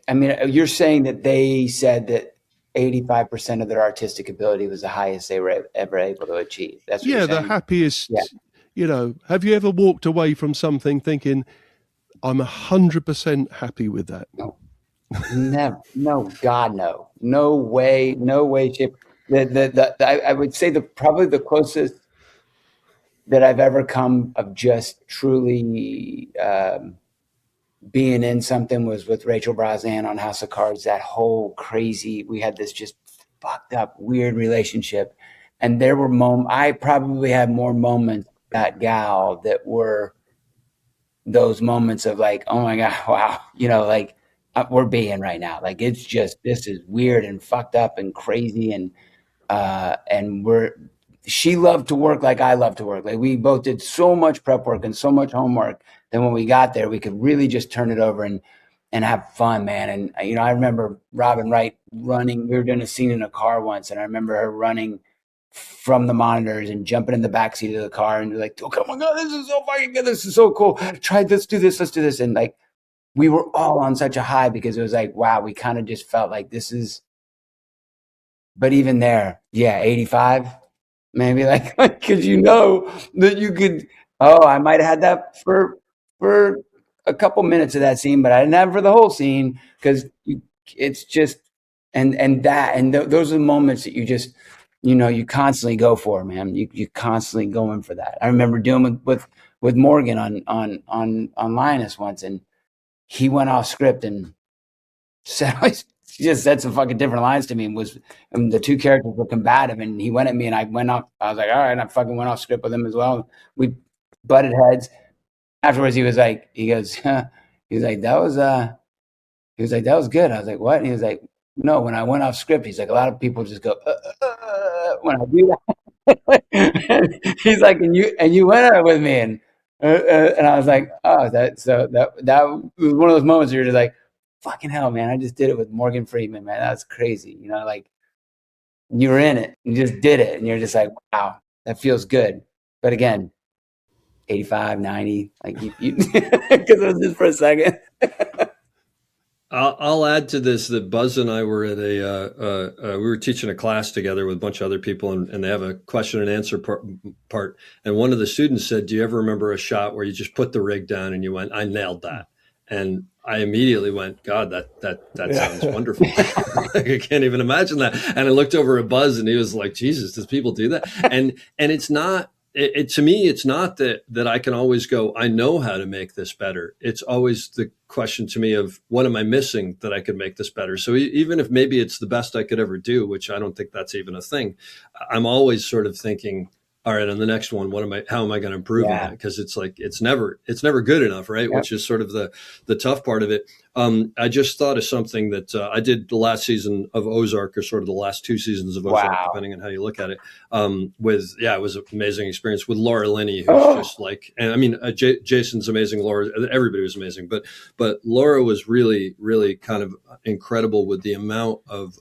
I mean, you're saying that they said that 85% of their artistic ability was the highest they were ever able to achieve. That's what you're saying? The happiest. Yeah. You know, have you ever walked away from something thinking, I'm 100% happy with that? No, never. No, God, no. No way, shape. I would say probably the closest that I've ever come of just truly being in something was with Rachel Brosnahan on House of Cards. That whole crazy, we had this just fucked up, weird relationship. And there were I probably had more moments with that gal that were those moments of like, oh my God, wow, you know, like we're being right now. Like, it's just, this is weird and fucked up and crazy. And she loved to work like I love to work. Like, we both did so much prep work and so much homework. Then when we got there, we could really just turn it over and have fun, man. And, you know, I remember Robin Wright running. We were doing a scene in a car once, and I remember her running from the monitors and jumping in the backseat of the car and like, oh, come on, God, this is so fucking good. This is so cool. Let's do this. And like, we were all on such a high, because it was like, wow, we kind of just felt like this is, but even there, yeah, 85, maybe, like, because you know that you could, I might have had that for a couple minutes of that scene, but I didn't have it for the whole scene, because it's just, and those are the moments that you just, you know, you constantly go for, man. You constantly going for that. I remember doing with with Morgan on Linus once, and he went off script and said he just said some fucking different lines to me, and the two characters were combative, and he went at me, and I went off. I was like, all right, and I fucking went off script with him as well. We butted heads. Afterwards, he was like, he was like, that was good. I was like, what? And he was like, no, when I went off script, he's like, a lot of people just go when I do that. He's like, and you went at it with me, and I was like, oh, that was one of those moments where you're just like, fucking hell, man, I just did it with Morgan Freeman, man. That's crazy. You know, like you were in it, you just did it, and you're just like, wow, that feels good. But again, 85, 90, like you because it was just for a second. I'll add to this that Buzz and I were at we were teaching a class together with a bunch of other people, and they have a question and answer part. And one of the students said, do you ever remember a shot where you just put the rig down and you went, I nailed that? And I immediately went, God, that sounds wonderful. I can't even imagine that. And I looked over at Buzz, and he was like, Jesus, does people do that? And it's not, to me, it's not that I can always go, I know how to make this better. It's always the question to me of what am I missing that I could make this better? So even if maybe it's the best I could ever do, which I don't think that's even a thing, I'm always sort of thinking, all right, on the next one, how am I going to improve on that? Because it's like, it's never good enough, right? Yep. Which is sort of the tough part of it. I just thought of something that I did the last season of Ozark, or sort of the last two seasons of Ozark, depending on how you look at it. It was an amazing experience with Laura Linney, who's just like, and I mean, Jason's amazing. Laura, everybody was amazing, but Laura was really, really kind of incredible with the amount of,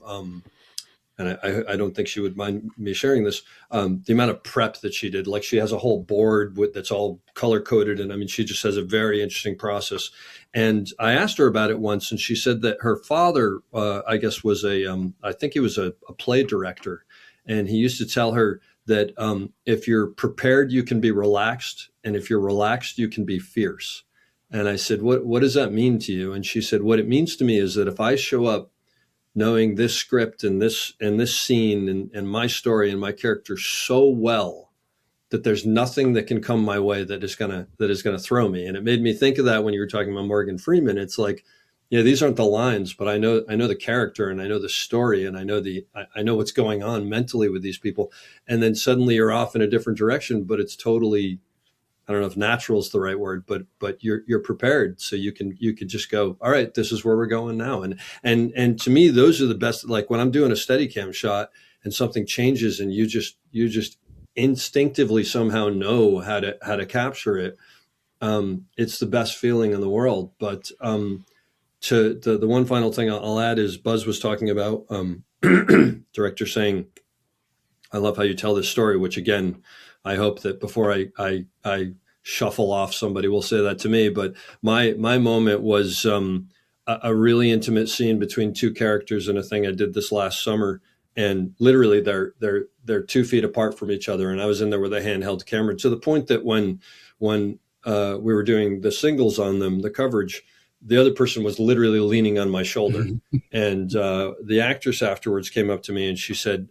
and I don't think she would mind me sharing this, the amount of prep that she did. Like, she has a whole board that's all color coded. And I mean, she just has a very interesting process. And I asked her about it once, and she said that her father, I guess, was I think he was a play director. And he used to tell her that if you're prepared, you can be relaxed. And if you're relaxed, you can be fierce. And I said, what does that mean to you? And she said, what it means to me is that if I show up knowing this script and this scene and my story and my character so well that there's nothing that can come my way that is gonna throw me. And it made me think of that when you were talking about Morgan Freeman. It's like, yeah, these aren't the lines, but I know the character, and I know the story, and I know what's going on mentally with these people. And then suddenly you're off in a different direction, but it's totally, I don't know if natural is the right word, but you're prepared, so you can just go, all right, this is where we're going now. And to me, those are the best. Like when I'm doing a Steadicam shot and something changes, and you just instinctively somehow know how to capture it. It's the best feeling in the world. But to the one final thing I'll add is Buzz was talking about director saying, I love how you tell this story, which again, I hope that before I shuffle off, somebody will say that to me. But my moment was a really intimate scene between two characters in a thing I did this last summer, and literally they're 2 feet apart from each other, and I was in there with a handheld camera, to the point that when we were doing the singles on them, the coverage, the other person was literally leaning on my shoulder. And the actress afterwards came up to me and she said,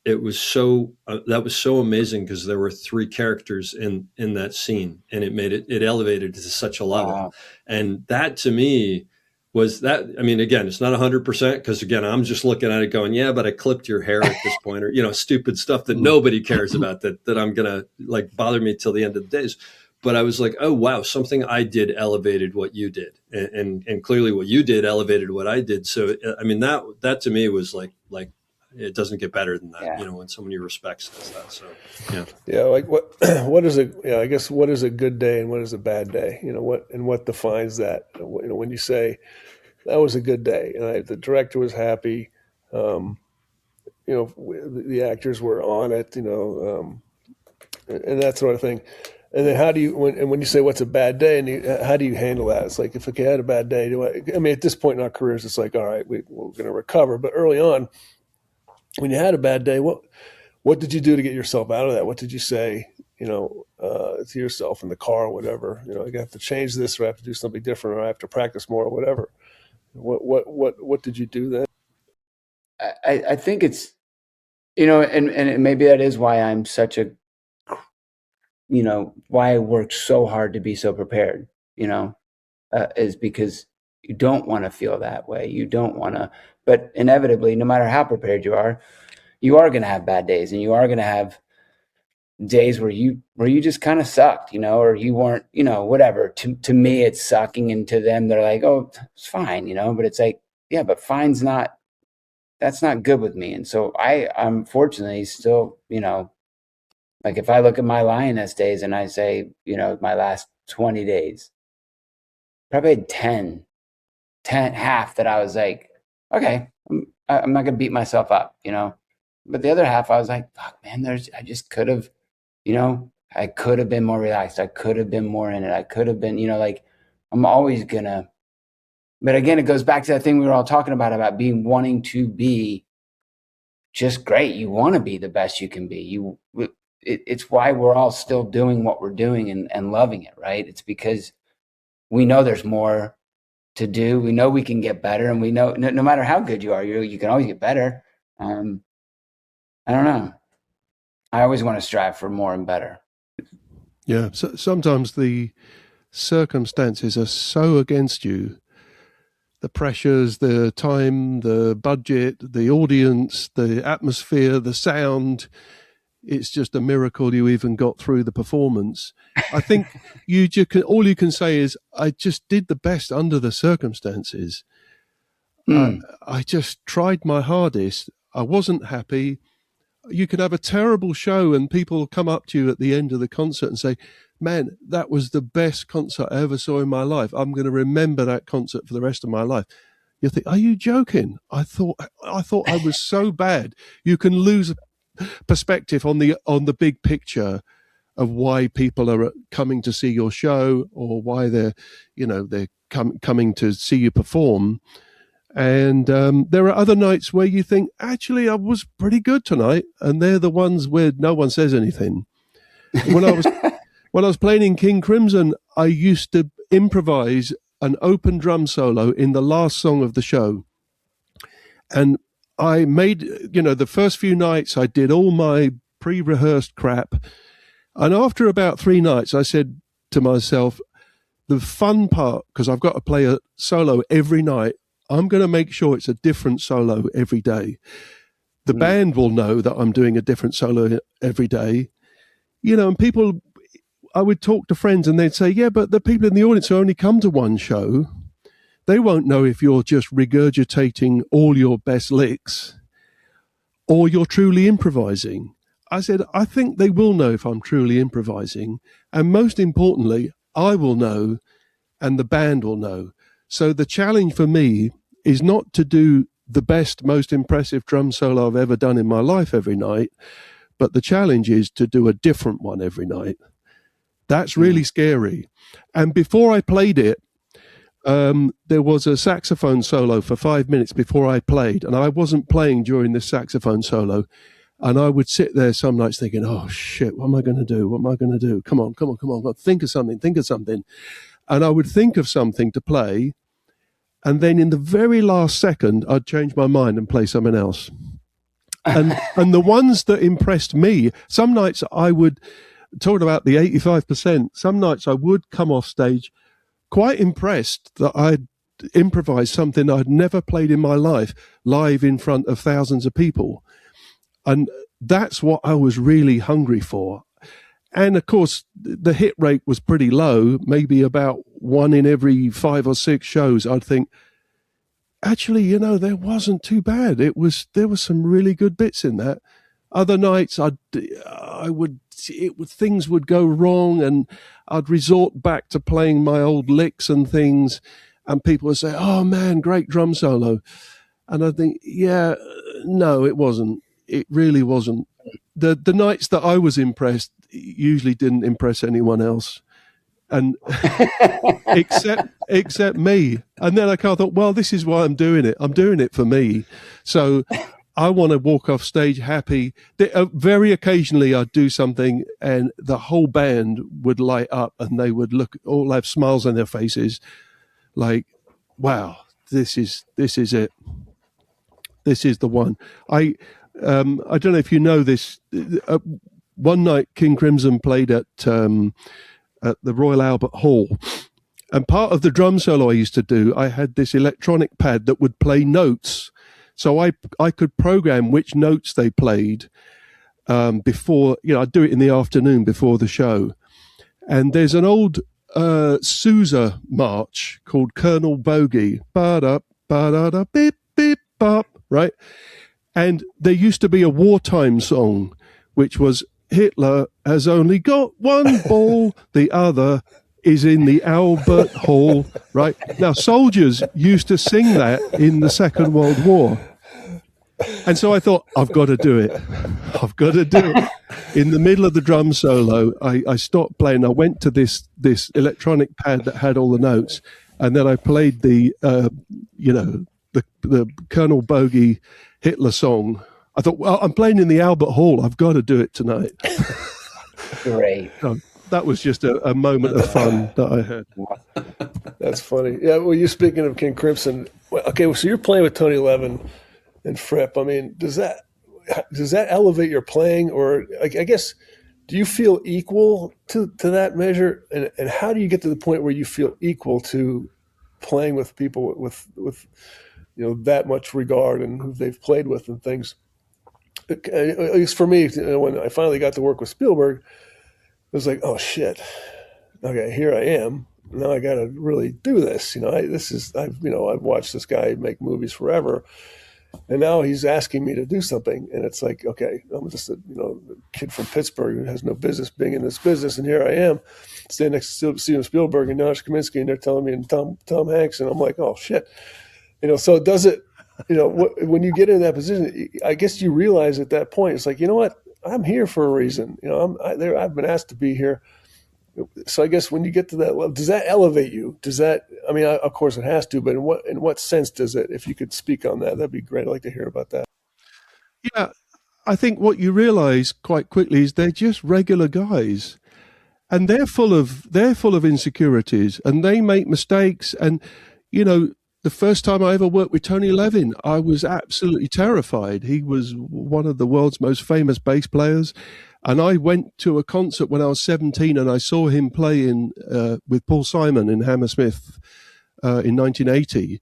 it was that was so amazing, because there were 3 characters in that scene, and it elevated to such a level. Wow. And that to me was that, I mean, again, it's not 100%, because again, I'm just looking at it going, yeah, but I clipped your hair at this point, or, stupid stuff that nobody cares about that I'm going to like bother me till the end of the days. But I was like, oh, wow, something I did elevated what you did. And clearly what you did elevated what I did. So, I mean, that to me was like, it doesn't get better than that, when someone you respect says that. So, yeah. Yeah. Like what is it? I guess what is a good day and what is a bad day? What defines that? When you say that was a good day, the director was happy, the actors were on it, and that sort of thing. And then how do you, when you say what's a bad day, and how do you handle that? It's like, if I had a bad day, I mean, at this point in our careers, it's like, all right, we're going to recover. But early on, when you had a bad day, what did you do to get yourself out of that? What did you say, to yourself in the car or whatever? I have to change this, or I have to do something different, or I have to practice more, or whatever. What did you do then? I think it's, and maybe that is why I'm such a, why I worked so hard to be so prepared, is because you don't want to feel that way. You don't want to, but inevitably, no matter how prepared you are going to have bad days, and you are going to have days where you just kind of sucked, or you weren't, whatever. To me, it's sucking, and to them, they're like, oh, it's fine, but it's like, yeah, but fine's not, that's not good with me. And so I'm fortunately still, like if I look at my Lioness days and I say, my last 20 days, probably had 10, half that I was like, okay, I'm not going to beat myself up, but the other half I was like, fuck, man, I just could have, I could have been more relaxed. I could have been more in it. I could have been, like I'm always gonna, but again, it goes back to that thing we were all talking about wanting to be just great. You want to be the best you can be. It's why we're all still doing what we're doing and loving it, right? It's because we know there's more to do. We know we can get better, and we know no matter how good you are, you can always get better. I don't know. I always want to strive for more and better. Yeah. So sometimes the circumstances are so against you. The pressures, the time, the budget, the audience, the atmosphere, the sound. It's just a miracle you even got through the performance. I think all you can say is, I just did the best under the circumstances. I just tried my hardest. I wasn't happy. You can have a terrible show and people come up to you at the end of the concert and say, man, that was the best concert I ever saw in my life. I'm going to remember that concert for the rest of my life. You think, are you joking? I thought I was so bad. You can lose perspective on the big picture of why people are coming to see your show, or why they're coming to see you perform. And there are other nights where you think, actually, I was pretty good tonight, and they're the ones where no one says anything. When I was playing in King Crimson, I used to improvise an open drum solo in the last song of the show, and I made, the first few nights I did all my pre-rehearsed crap, and after about 3 nights, I said to myself, the fun part, because I've got to play a solo every night, I'm going to make sure it's a different solo every day. The band will know that I'm doing a different solo every day. And people, I would talk to friends and they'd say, yeah, but the people in the audience who only come to one show, they won't know if you're just regurgitating all your best licks or you're truly improvising. I said, I think they will know if I'm truly improvising. And most importantly, I will know and the band will know. So the challenge for me is not to do the best, most impressive drum solo I've ever done in my life every night, but the challenge is to do a different one every night. That's really scary. And before I played it, there was a saxophone solo for 5 minutes before I played, and I wasn't playing during this saxophone solo. And I would sit there some nights thinking, oh, shit, what am I going to do? What am I going to do? Come on. Think of something. And I would think of something to play. And then in the very last second, I'd change my mind and play something else. And the ones that impressed me, some nights I would, talk about the 85%, some nights I would come off stage quite impressed that I'd improvised something I'd never played in my life live in front of thousands of people. And that's what I was really hungry for. And of course, the hit rate was pretty low, maybe about 1 in every 5 or 6 shows. I'd think, actually, there wasn't too bad. There was some really good bits in that. Other nights, things would go wrong, and I'd resort back to playing my old licks and things, and people would say, "Oh man, great drum solo," and I'd think, "Yeah, no, it wasn't. It really wasn't." The nights that I was impressed usually didn't impress anyone else, and except me. And then I kind of thought, well, this is why I'm doing it. I'm doing it for me. So I want to walk off stage happy. Very occasionally I'd do something and the whole band would light up and they would all have smiles on their faces like, wow, this is it. This is the one. I don't know if you know this. one night King Crimson played at the Royal Albert Hall. And part of the drum solo I used to do, I had this electronic pad that would play notes. So I could program which notes they played before, I'd do it in the afternoon before the show. And there's an old Sousa march called Colonel Bogey. Ba-da, ba-da-da, beep, beep, bop, right? And there used to be a wartime song, which was Hitler has only got one ball, the other is in the Albert Hall, right? Now, soldiers used to sing that in the Second World War. And so I thought, I've got to do it. I've got to do it. In the middle of the drum solo, I stopped playing. I went to this electronic pad that had all the notes, and then I played the Colonel Bogey Hitler song. I thought, well, I'm playing in the Albert Hall. I've got to do it tonight. Great. So that was just a moment of fun that I had. That's funny. Yeah, well, you're speaking of King Crimson. Okay, so you're playing with Tony Levin and Fripp. I mean, does that elevate your playing, or I guess, do you feel equal to that measure? And how do you get to the point where you feel equal to playing with people with that much regard and who they've played with and things? At least for me, when I finally got to work with Spielberg, it was like, oh shit, okay, here I am. Now I got to really do this. I've watched this guy make movies forever, and now he's asking me to do something, and it's like, okay, I'm just a kid from Pittsburgh who has no business being in this business, and here I am, standing next to Steven Spielberg and Janusz Kaminski, and they're telling me and Tom Hanks, and I'm like, oh shit, So does it? When you get in that position, I guess you realize at that point, it's like, you know what, I'm here for a reason. I've been asked to be here. So I guess when you get to that level, does that elevate you? Does that? I mean, of course it has to, but in what sense does it? If you could speak on that, that'd be great. I'd like to hear about that. Yeah, I think what you realize quite quickly is they're just regular guys, and they're full of insecurities, and they make mistakes. And the first time I ever worked with Tony Levin, I was absolutely terrified. He was one of the world's most famous bass players. And I went to a concert when I was 17, and I saw him play with Paul Simon in Hammersmith in 1980.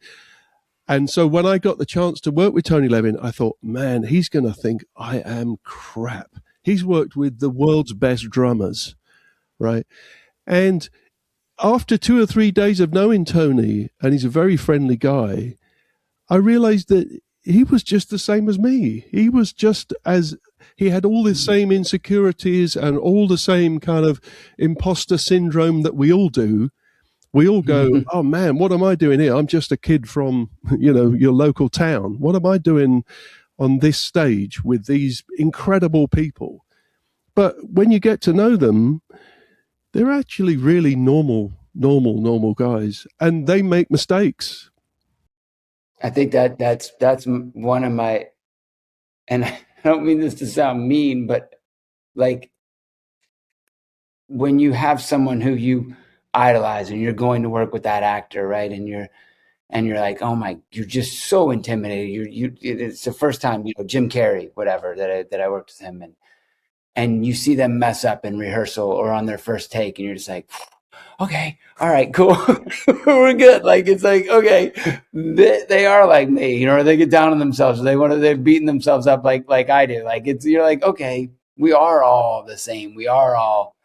And so when I got the chance to work with Tony Levin, I thought, man, he's going to think I am crap. He's worked with the world's best drummers, right? And after 2 or 3 days of knowing Tony, and he's a very friendly guy, I realized that he was just the same as me. He was he had all the same insecurities and all the same kind of imposter syndrome that we all do. We all go, oh man, what am I doing here? I'm just a kid from, your local town. What am I doing on this stage with these incredible people? But when you get to know them, they're actually really normal guys, and they make mistakes. I think that's one of my, and I don't mean this to sound mean, but like when you have someone who you idolize and you're going to work with that actor, right? And you're like, oh my, you're just so intimidated. It's the first time, Jim Carrey, whatever, that I worked with him, and you see them mess up in rehearsal or on their first take, and you're just like, okay, all right, cool. We're good. Like, it's like, okay, they are like me, or they get down on themselves, or they're beating themselves up like I do. Like, you're like, okay, we are all the same. We are all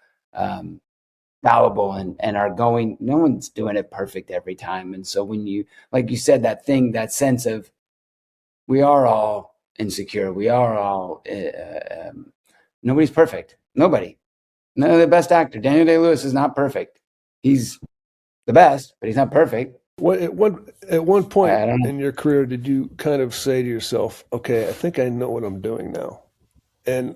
fallible and are going, no one's doing it perfect every time. And so when you, like you said, that sense of, we are all insecure. We are all, nobody's perfect. Nobody. No, the best actor, Daniel Day-Lewis, is not perfect. He's the best, but he's not perfect. At one point in your career, did you kind of say to yourself, okay, I think I know what I'm doing now? And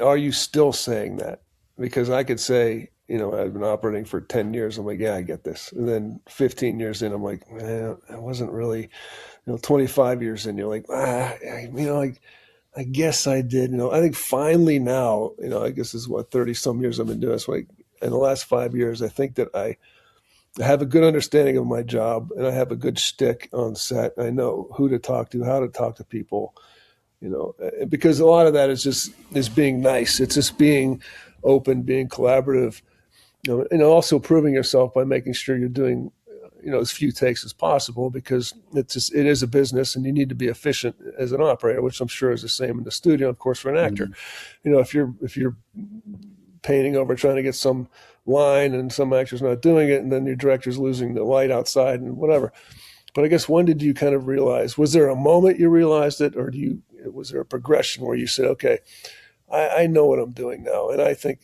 are you still saying that? Because I could say, I've been operating for 10 years. I'm like, yeah, I get this. And then 15 years in, I'm like, man, I wasn't really, 25 years in, you're like, I guess I did. I think finally now, I guess this is 30 some years I've been doing this. Like in the last 5 years, I think that I have a good understanding of my job, and I have a good shtick on set. I know who to talk to, how to talk to people. because a lot of that is being nice. It's just being open, being collaborative, also proving yourself by making sure you're doing, as few takes as possible, because it is a business and you need to be efficient as an operator, which I'm sure is the same in the studio, of course, for an actor. Mm-hmm. If you're painting over trying to get some line and some actor's not doing it, and then your director's losing the light outside and whatever. But I guess, when did you kind of realize? Was there a moment you realized it, or was there a progression where you said, "Okay, I know what I'm doing now, and I think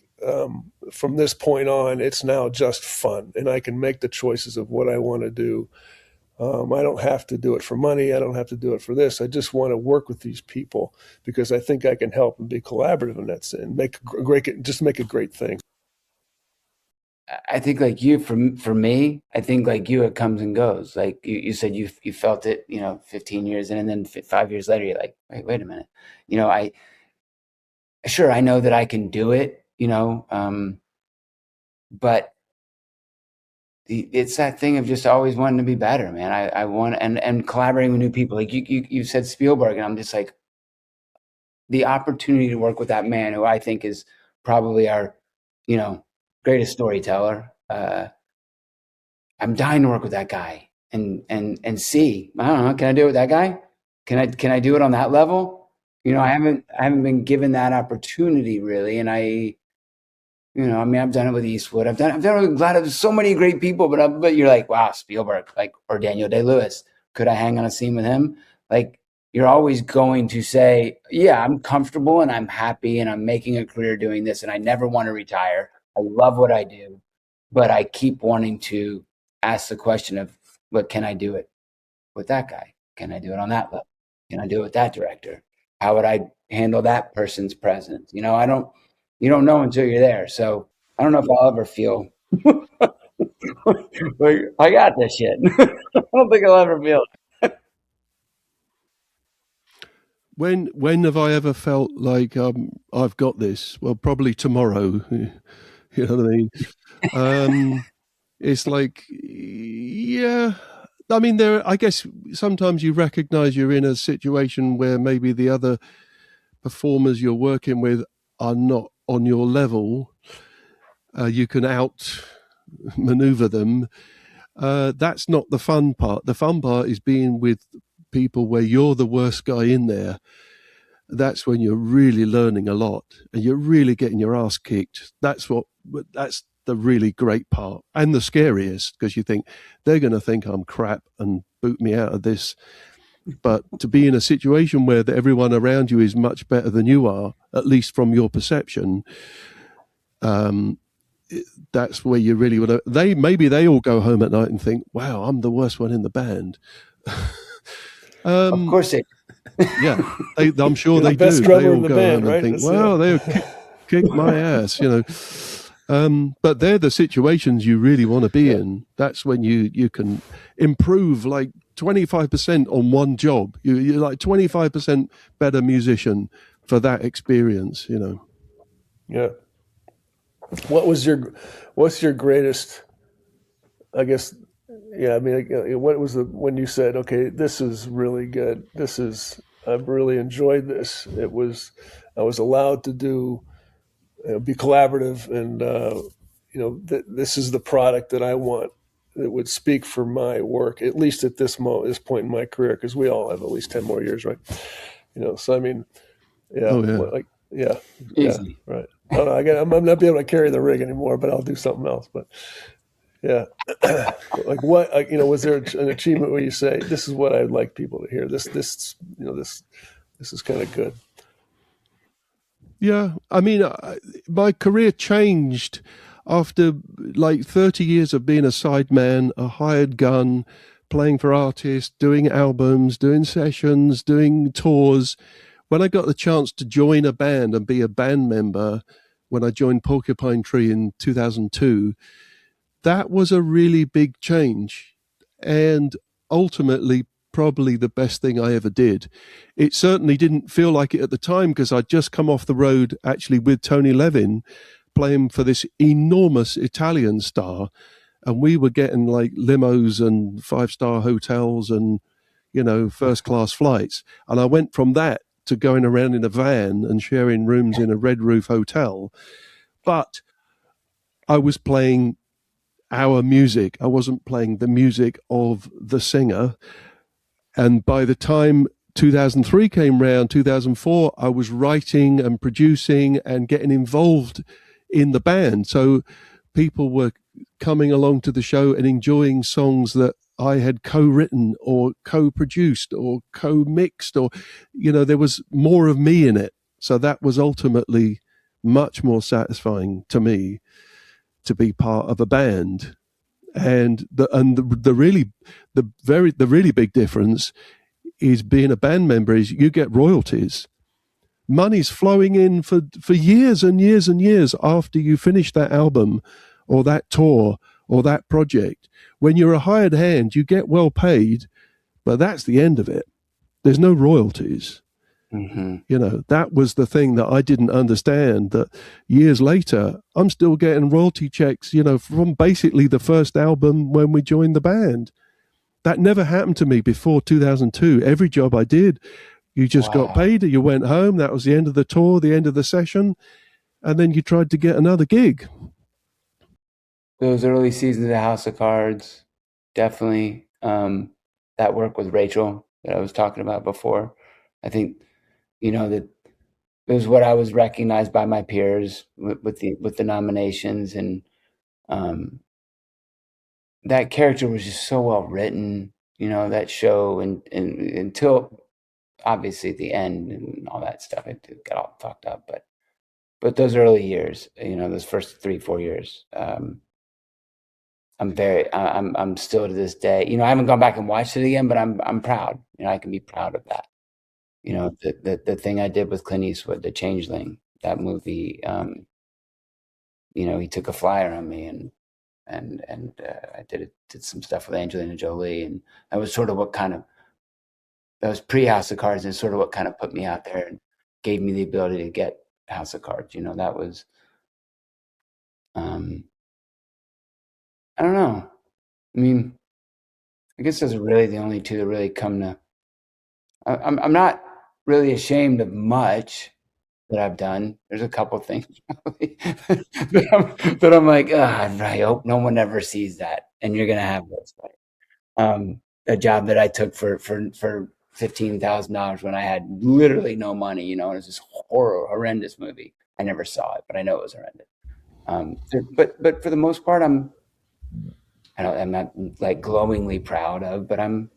from this point on, it's now just fun, and I can make the choices of what I want to do. I don't have to do it for money. I don't have to do it for this. I just want to work with these people because I think I can help and be collaborative in that sense, and make a great thing." I think like you, for me, I think like you, it comes and goes. Like you said, you felt it, 15 years in, and then 5 years later, you're like, wait a minute. I know that I can do it, but it's that thing of just always wanting to be better, man. I want, and collaborating with new people. Like you said Spielberg, and I'm just like, the opportunity to work with that man, who I think is probably our, greatest storyteller. I'm dying to work with that guy and see, I don't know, can I do it with that guy? Can I do it on that level? I haven't been given that opportunity really. And I've done it with Eastwood. I've done it with Glad. There's so many great people, but you're like, wow, Spielberg, or Daniel Day-Lewis. Could I hang on a scene with him? Like, you're always going to say, yeah, I'm comfortable and I'm happy and I'm making a career doing this and I never want to retire. I love what I do, but I keep wanting to ask the question of, what can I do it with that guy? Can I do it on that level? Can I do it with that director? How would I handle that person's presence? You don't know until you're there. So I don't know if I'll ever feel like I got this shit. I don't think I'll ever feel it. When have I ever felt like I've got this? Well, probably tomorrow. You know what I mean? It's like, yeah. I mean, I guess sometimes you recognize you're in a situation where maybe the other performers you're working with are not on your level. You can outmaneuver them. That's not the fun part. The fun part is being with people where you're the worst guy in there. That's when you're really learning a lot and you're really getting your ass kicked. That's the really great part and the scariest, because you think they're going to think I'm crap and boot me out of this. But to be in a situation where everyone around you is much better than you are, at least from your perception, that's where you really want to. Maybe they all go home at night and think, "Wow, I'm the worst one in the band." Of course, yeah, I'm sure they do. They all go home and think, "Wow, they kick my ass," But they're the situations you really want to be in. That's when you can improve like 25% on one job. You're like 25% better musician for that experience. Yeah. What's your greatest, I guess, yeah, I mean, what was when you said, okay, this is really good. I've really enjoyed this. I was allowed to be collaborative and, this is the product that I want. It would speak for my work, at least at this point in my career, because we all have at least 10 more years, right? So, I mean, yeah. Oh, yeah. Easy. Yeah, right. I don't know, I'm not be able to carry the rig anymore, but I'll do something else. But yeah, like what, was there an achievement where you say, this is what I'd like people to hear? This is kind of good. Yeah, I mean, my career changed after like 30 years of being a sideman, a hired gun, playing for artists, doing albums, doing sessions, doing tours. When I got the chance to join a band and be a band member, when I joined Porcupine Tree in 2002, that was a really big change. And ultimately, probably the best thing I ever did. It certainly didn't feel like it at the time, because I'd just come off the road actually with Tony Levin playing for this enormous Italian star, and we were getting like limos and 5-star hotels and first class flights, and I went from that to going around in a van and sharing rooms in a red roof hotel. But I was playing our music. I wasn't playing the music of the singer. And by the time 2003 came round, 2004, I was writing and producing and getting involved in the band. So people were coming along to the show and enjoying songs that I had co-written or co-produced or co-mixed, or, there was more of me in it. So that was ultimately much more satisfying to me to be part of a band. And the really big difference is being a band member is you get royalties. Money's flowing in for years and years and years after you finish that album or that tour or that project. When you're a hired hand, you get well paid, but that's the end of it. There's no royalties. Mm-hmm. That was the thing that I didn't understand, that years later, I'm still getting royalty checks, from basically the first album when we joined the band. That never happened to me before 2002. Every job I did, you just got paid, you went home, that was the end of the tour, the end of the session, and then you tried to get another gig. Those early seasons of House of Cards, definitely. That work with Rachel that I was talking about before, I think, that it was what I was recognized by my peers with the nominations, and that character was just so well written, that show, and until obviously at the end and all that stuff, it got all fucked up. But those early years, those first 3-4 years, I'm still to this day, I haven't gone back and watched it again, but I'm proud. I can be proud of that. The thing I did with Clint Eastwood, The Changeling, that movie, he took a flyer on me, and I did some stuff with Angelina Jolie, and that was sort of that was pre-House of Cards, and sort of what kind of put me out there and gave me the ability to get House of Cards. That was, I don't know. I mean, I guess those are really the only two that really come to. I'm not really ashamed of much that I've done. There's a couple things that I'm like, I hope no one ever sees that, and you're gonna have this. A job that I took for $15,000 when I had literally no money, and it was this horrendous movie. I never saw it, but I know it was horrendous. But for the most part, I'm not like glowingly proud of, but I'm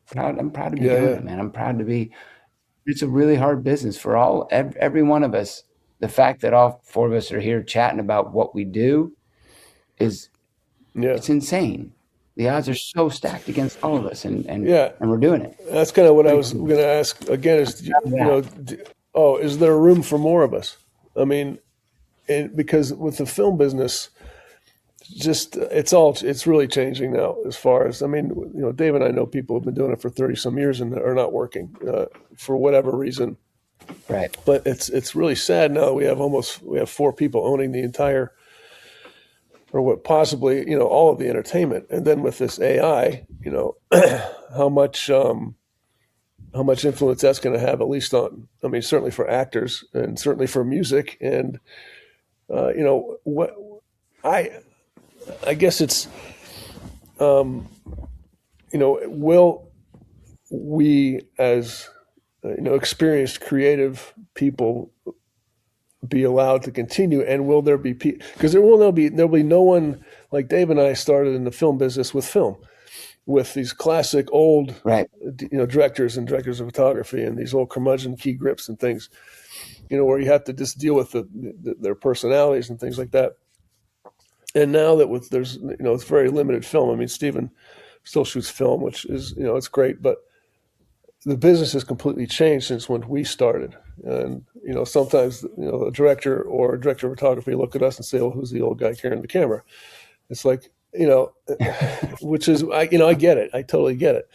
proud. I'm proud to be doing it, man. I'm proud to be. It's a really hard business for every one of us. The fact that all four of us are here chatting about what we do it's insane. The odds are so stacked against all of us, and we're doing it. That's kind of what I was going to ask again. Is is there room for more of us? I mean, because with the film business, it's really changing now. As far as Dave and I know people who've been doing it for 30 some years and are not working for whatever reason. Right. But it's really sad now. We have 4 people owning the entire, or what possibly all of the entertainment. And then with this AI, how much influence that's going to have, at least on, certainly for actors and certainly for music. And I guess it's, will we as, experienced creative people be allowed to continue, and will there be because there'll be no one like Dave and I started in the film business with these classic old, directors and directors of photography and these old curmudgeon key grips and things, where you have to just deal with their personalities and things like that. And now that there's it's very limited film. Steven still shoots film, which is it's great, but the business has completely changed since when we started. And sometimes a director or a director of photography look at us and say, "Well, who's the old guy carrying the camera?" It's like which is I get it. I totally get it,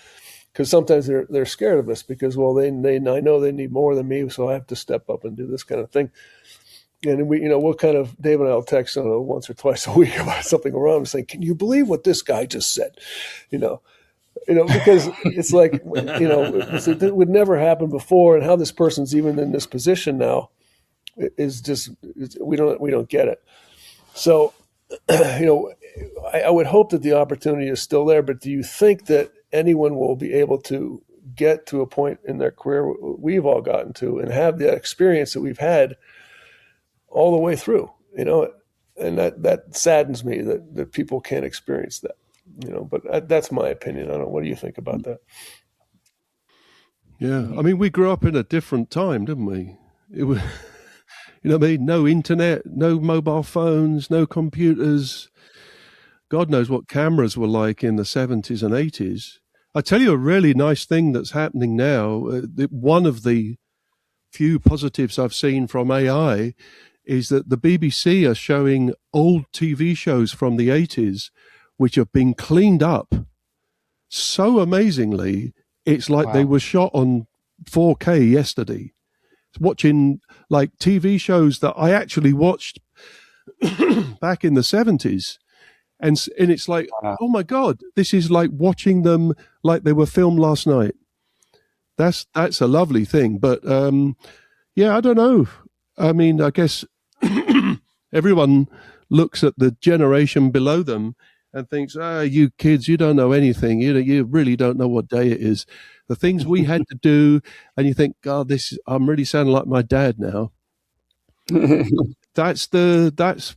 because sometimes they're scared of us because I know they need more than me, so I have to step up and do this kind of thing. And we'll kind of, Dave and I will text, once or twice a week about something wrong. I'm saying, "Can you believe what this guy just said?" Because it's like, it would never happen before, and how this person's even in this position now is just, we don't get it. So, I would hope that the opportunity is still there, but do you think that anyone will be able to get to a point in their career we've all gotten to and have the experience that we've had all the way through, and that saddens me that people can't experience that, but that's my opinion. I don't know. What do you think about that? Yeah. I mean, we grew up in a different time, didn't we? It was, no internet, no mobile phones, no computers. God knows what cameras were like in the 70s and 80s. I tell you a really nice thing that's happening now. One of the few positives I've seen from AI is that the BBC are showing old TV shows from the 80s, which have been cleaned up so amazingly. It's like they were shot on 4K yesterday. Watching like TV shows that I actually watched back in the 70s. And it's like, oh my God, this is like watching them like they were filmed last night. That's a lovely thing. But yeah, I don't know. I mean, I guess everyone looks at the generation below them and thinks, you kids, you don't know anything. You really don't know what day it is. The things we had to do, and you think, God, I'm really sounding like my dad now. That's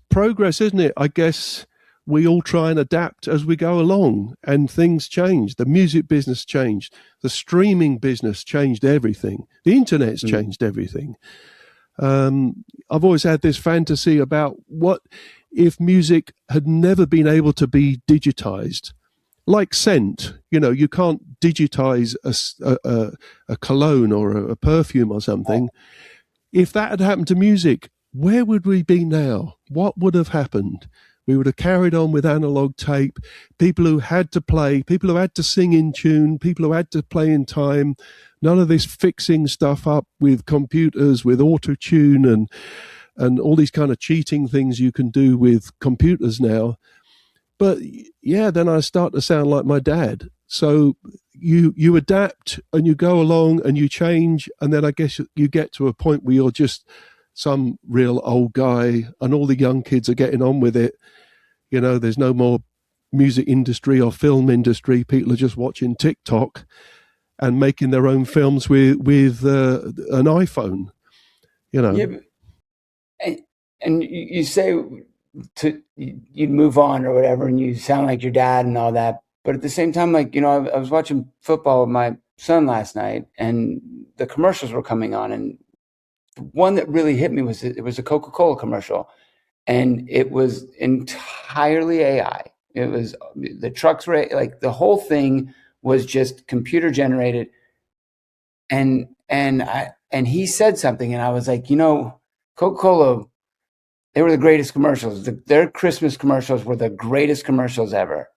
progress, isn't it? I guess we all try and adapt as we go along, and things change. The music business changed. The streaming business changed everything. The internet's changed everything. I've always had this fantasy about what if music had never been able to be digitized, like scent. You can't digitize a cologne or a perfume or something. If that had happened to music, where would we be now? What would have happened? We would have carried on with analog tape, people who had to play, people who had to sing in tune, people who had to play in time, none of this fixing stuff up with computers, with auto-tune and all these kind of cheating things you can do with computers now. But yeah, then I start to sound like my dad. So you adapt and you go along and you change, and then I guess you get to a point where you're just some real old guy and all the young kids are getting on with it. There's no more music industry or film industry. People are just watching TikTok and making their own films with an iPhone, Yeah, and you say you'd move on or whatever, and you sound like your dad and all that. But at the same time, I was watching football with my son last night, and the commercials were coming on, and one that really hit me was it was a Coca-Cola commercial, and it was entirely AI. It was the trucks were like the whole thing was just computer generated, and he said something, and I was like, Coca-Cola, they were the greatest commercials. Their Christmas commercials were the greatest commercials ever.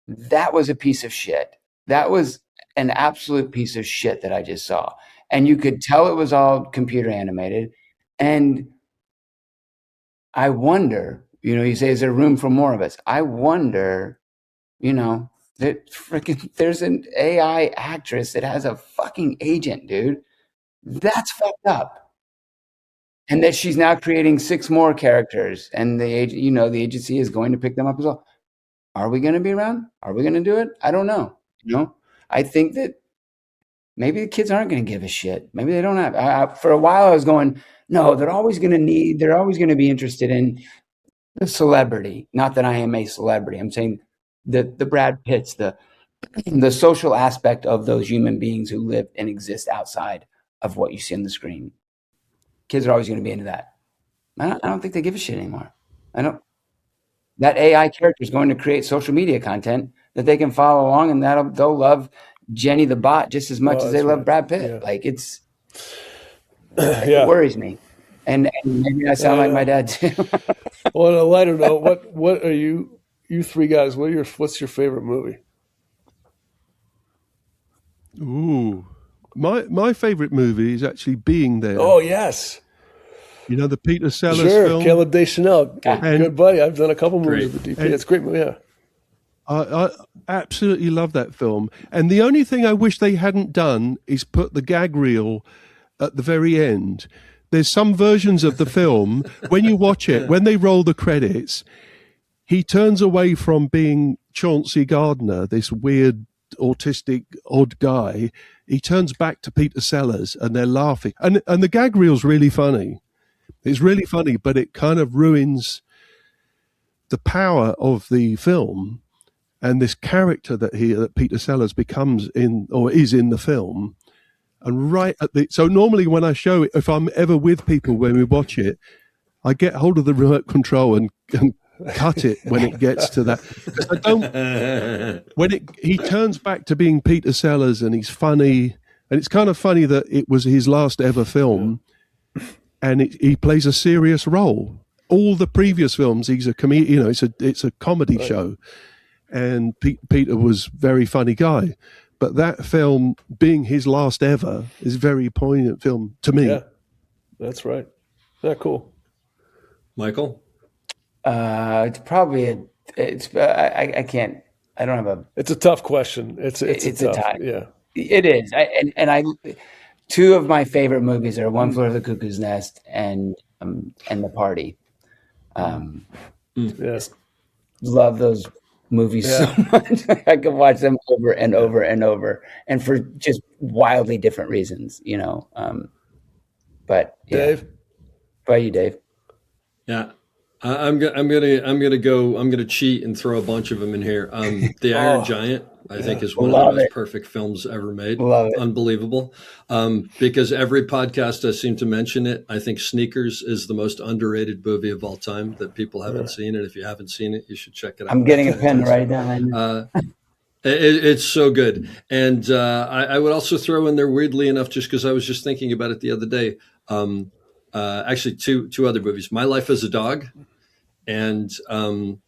That was a piece of shit. That was an absolute piece of shit that I just saw. And you could tell it was all computer animated. And I wonder, you say, is there room for more of us? I wonder, that there's an AI actress that has a fucking agent, dude. That's fucked up. And that she's now creating 6 more characters, and the agency is going to pick them up as well. Are we going to be around? Are we going to do it? I don't know. I think that maybe the kids aren't going to give a shit. Maybe they don't have. For a while, I was going, no, they're always going to be interested in the celebrity. Not that I am a celebrity. I'm saying the Brad Pitts, the social aspect of those human beings who live and exist outside of what you see on the screen. Kids are always going to be into that. I don't think they give a shit anymore. That AI character is going to create social media content that they can follow along, and they'll love Jenny the bot just as much as they love Brad Pitt. Yeah. Like it worries me, and maybe I sound like my dad too. Well, on a lighter note, what are you 3 guys? What's your favorite movie? Ooh, my favorite movie is actually Being There. Oh yes. The Peter Sellers film? Sure, Caleb Deschanel. Good buddy. I've done a couple movies with DP. It's a great movie, yeah. I absolutely love that film. And the only thing I wish they hadn't done is put the gag reel at the very end. There's some versions of the film, when you watch it, when they roll the credits, he turns away from being Chauncey Gardiner, this weird, autistic, odd guy. He turns back to Peter Sellers, and they're laughing. And the gag reel's really funny. It's really funny, but it kind of ruins the power of the film and this character that Peter Sellers becomes in, or is in the film. And so normally when I show it, if I'm ever with people when we watch it, I get hold of the remote control and cut it when it gets to that. 'Cause I don't. He turns back to being Peter Sellers and he's funny, and it's kind of funny that it was his last ever film, and he plays a serious role. All the previous films, he's a comedian. It's a comedy show, and Peter was a very funny guy. But that film, being his last ever, is a very poignant film to me. Yeah, that's right. Yeah, cool. Michael? It's probably I can't. I don't have a. It's a tough question. It's a tough. tie. Yeah, It is. Two of my favorite movies are One Flew Over the Cuckoo's Nest and The Party. yes. Love those movies so much. I could watch them over and over and over, and for just wildly different reasons, But yeah. Dave, How about you, Dave? Yeah. I'm gonna cheat and throw a bunch of them in here. The Iron Giant, I think, is one of the most perfect films ever made. Love it. Unbelievable. Because every podcast I seem to mention it, I think Sneakers is the most underrated movie of all time that people haven't seen. And if you haven't seen it, you should check it out. I'm getting a pen to write it down right now. It's so good. And I would also throw in there, weirdly enough, just because I was just thinking about it the other day, actually two other movies, My Life as a Dog and To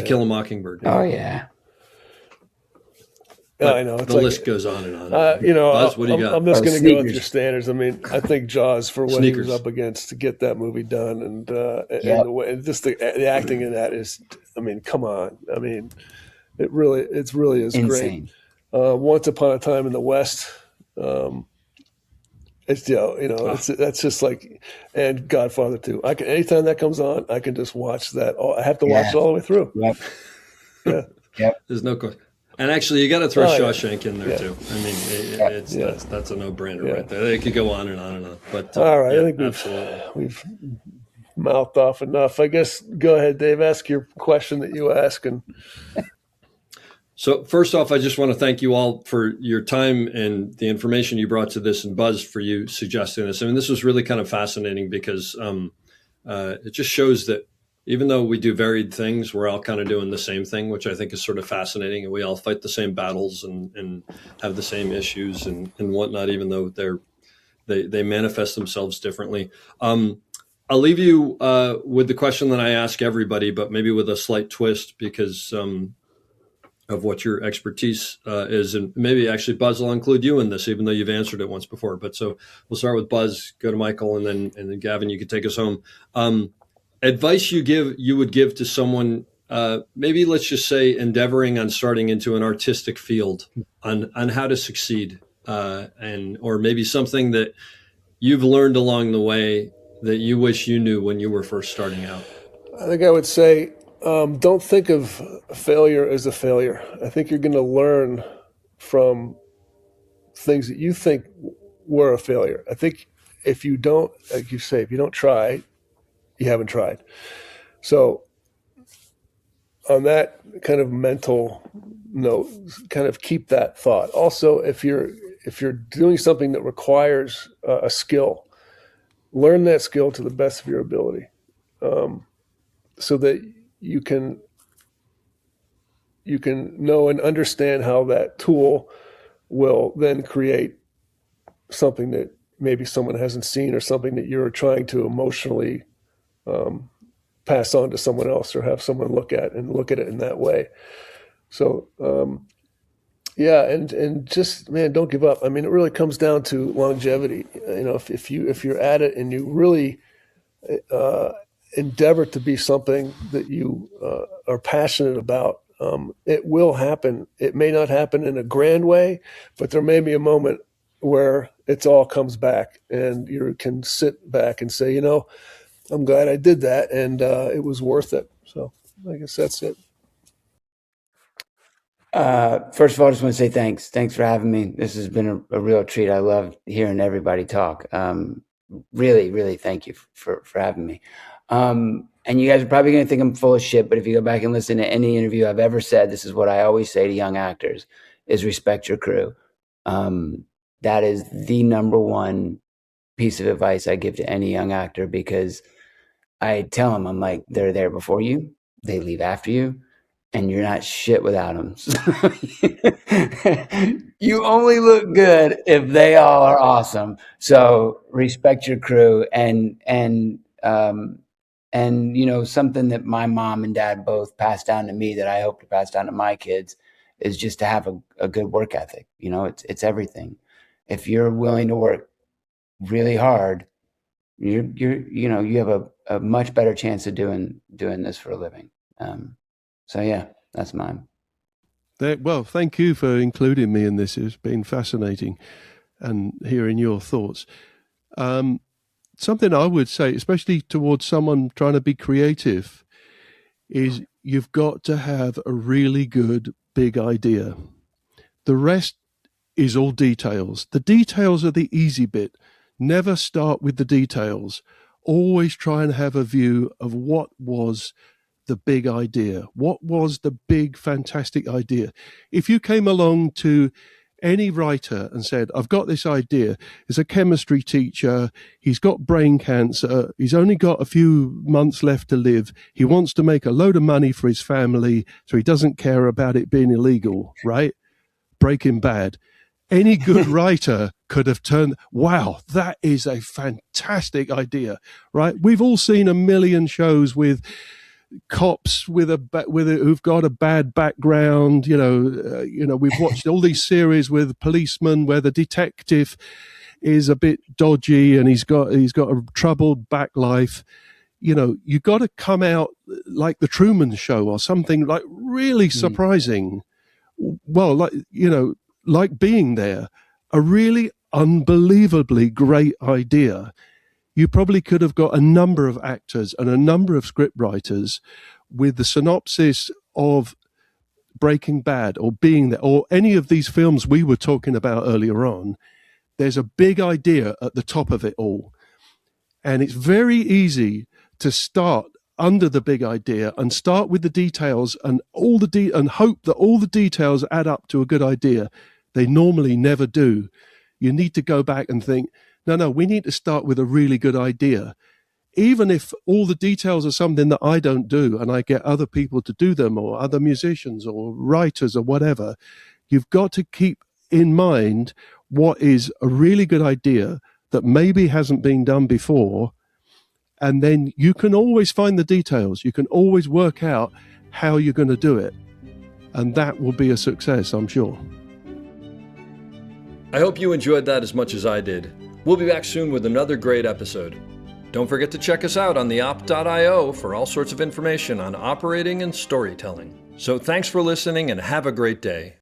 Kill a Mockingbird. Oh yeah. I know. It's the list goes on and on. Buzz, what do you got? I'm just going to go with Sneakers. your standards. I mean, I think Jaws for what he was up against to get that movie done, and the way, and just the acting in that is, I mean, come on. I mean, it really is Insane. great. Once Upon a Time in the West. It's that's just like, and Godfather 2. I can, anytime that comes on, I can just watch that. I have to watch it all the way through. Yep. Yeah. Yep. There's no question. And actually, you got to throw Oh, yeah. Shawshank in there Yeah. too. I mean, that's a no-brainer right there. They could go on and on and on. But All right, I think absolutely. we've mouthed off enough. I guess go ahead, Dave. Ask your question that you ask, and So first off, I just want to thank you all for your time and the information you brought to this, and Buzz for you suggesting this. I mean, this was really kind of fascinating because it just shows that even though we do varied things, we're all kind of doing the same thing, which I think is sort of fascinating. And we all fight the same battles and have the same issues and whatnot, even though they manifest themselves differently. I'll leave you with the question that I ask everybody, but maybe with a slight twist because of what your expertise is. And maybe actually, Buzz, will include you in this, even though you've answered it once before. But so we'll start with Buzz, go to Michael, and then Gavin, you could take us home. Advice you would give to someone, maybe let's just say endeavoring on starting into an artistic field on how to succeed, or maybe something that you've learned along the way that you wish you knew when you were first starting out. I think I would say don't think of failure as a failure. I think you're going to learn from things that you think were a failure. I think if you don't, like you say, if you don't try, you haven't tried. So on that kind of mental note, kind of keep that thought. Also, if you're doing something that requires a skill, learn that skill to the best of your ability, so that you can know and understand how that tool will then create something that maybe someone hasn't seen, or something that you're trying to emotionally pass on to someone else, or have someone look at it in that way. So, and just, man, don't give up. I mean, it really comes down to longevity. You know, if you're at it and you really, endeavor to be something that you are passionate about, it will happen. It may not happen in a grand way, but there may be a moment where it all comes back and you can sit back and say, I'm glad I did that, and it was worth it. So I guess that's it. First of all, I just want to say thanks. Thanks for having me. This has been a real treat. I love hearing everybody talk. Really, really thank you for having me. And you guys are probably going to think I'm full of shit, but if you go back and listen to any interview I've ever said, this is what I always say to young actors, is respect your crew. That is the number one piece of advice I give to any young actor, because I tell them, I'm like, they're there before you, they leave after you, and you're not shit without them. So you only look good if they all are awesome. So respect your crew, and something that my mom and dad both passed down to me that I hope to pass down to my kids is just to have a good work ethic. It's everything. If you're willing to work really hard, you have a much better chance of doing this for a living. So yeah, that's mine. Well, thank you for including me in this. It's been fascinating and hearing your thoughts. Something I would say, especially towards someone trying to be creative, is you've got to have a really good big idea. The rest is all details. The details are the easy bit. Never start with the details. Always try and have a view of what was the big idea. What was the big, fantastic idea? If you came along to any writer and said, I've got this idea, he's a chemistry teacher, he's got brain cancer, he's only got a few months left to live, he wants to make a load of money for his family, so he doesn't care about it being illegal, right? Breaking Bad. Any good writer could have turned, wow, that is a fantastic idea, right? We've all seen a million shows with cops who've got a bad background. We've watched all these series with policemen where the detective is a bit dodgy and he's got a troubled back life. You got to come out like the Truman Show or something like really surprising. Well, like Being There, a really unbelievably great idea. You probably could have got a number of actors and a number of script writers with the synopsis of Breaking Bad or Being There or any of these films we were talking about earlier on. There's a big idea at the top of it all. And it's very easy to start under the big idea and start with the details and and hope that all the details add up to a good idea. They normally never do. You need to go back and think, no, we need to start with a really good idea. Even if all the details are something that I don't do and I get other people to do them or other musicians or writers or whatever, you've got to keep in mind what is a really good idea that maybe hasn't been done before. And then you can always find the details. You can always work out how you're going to do it. And that will be a success, I'm sure. I hope you enjoyed that as much as I did. We'll be back soon with another great episode. Don't forget to check us out on theop.io for all sorts of information on operating and storytelling. So thanks for listening and have a great day.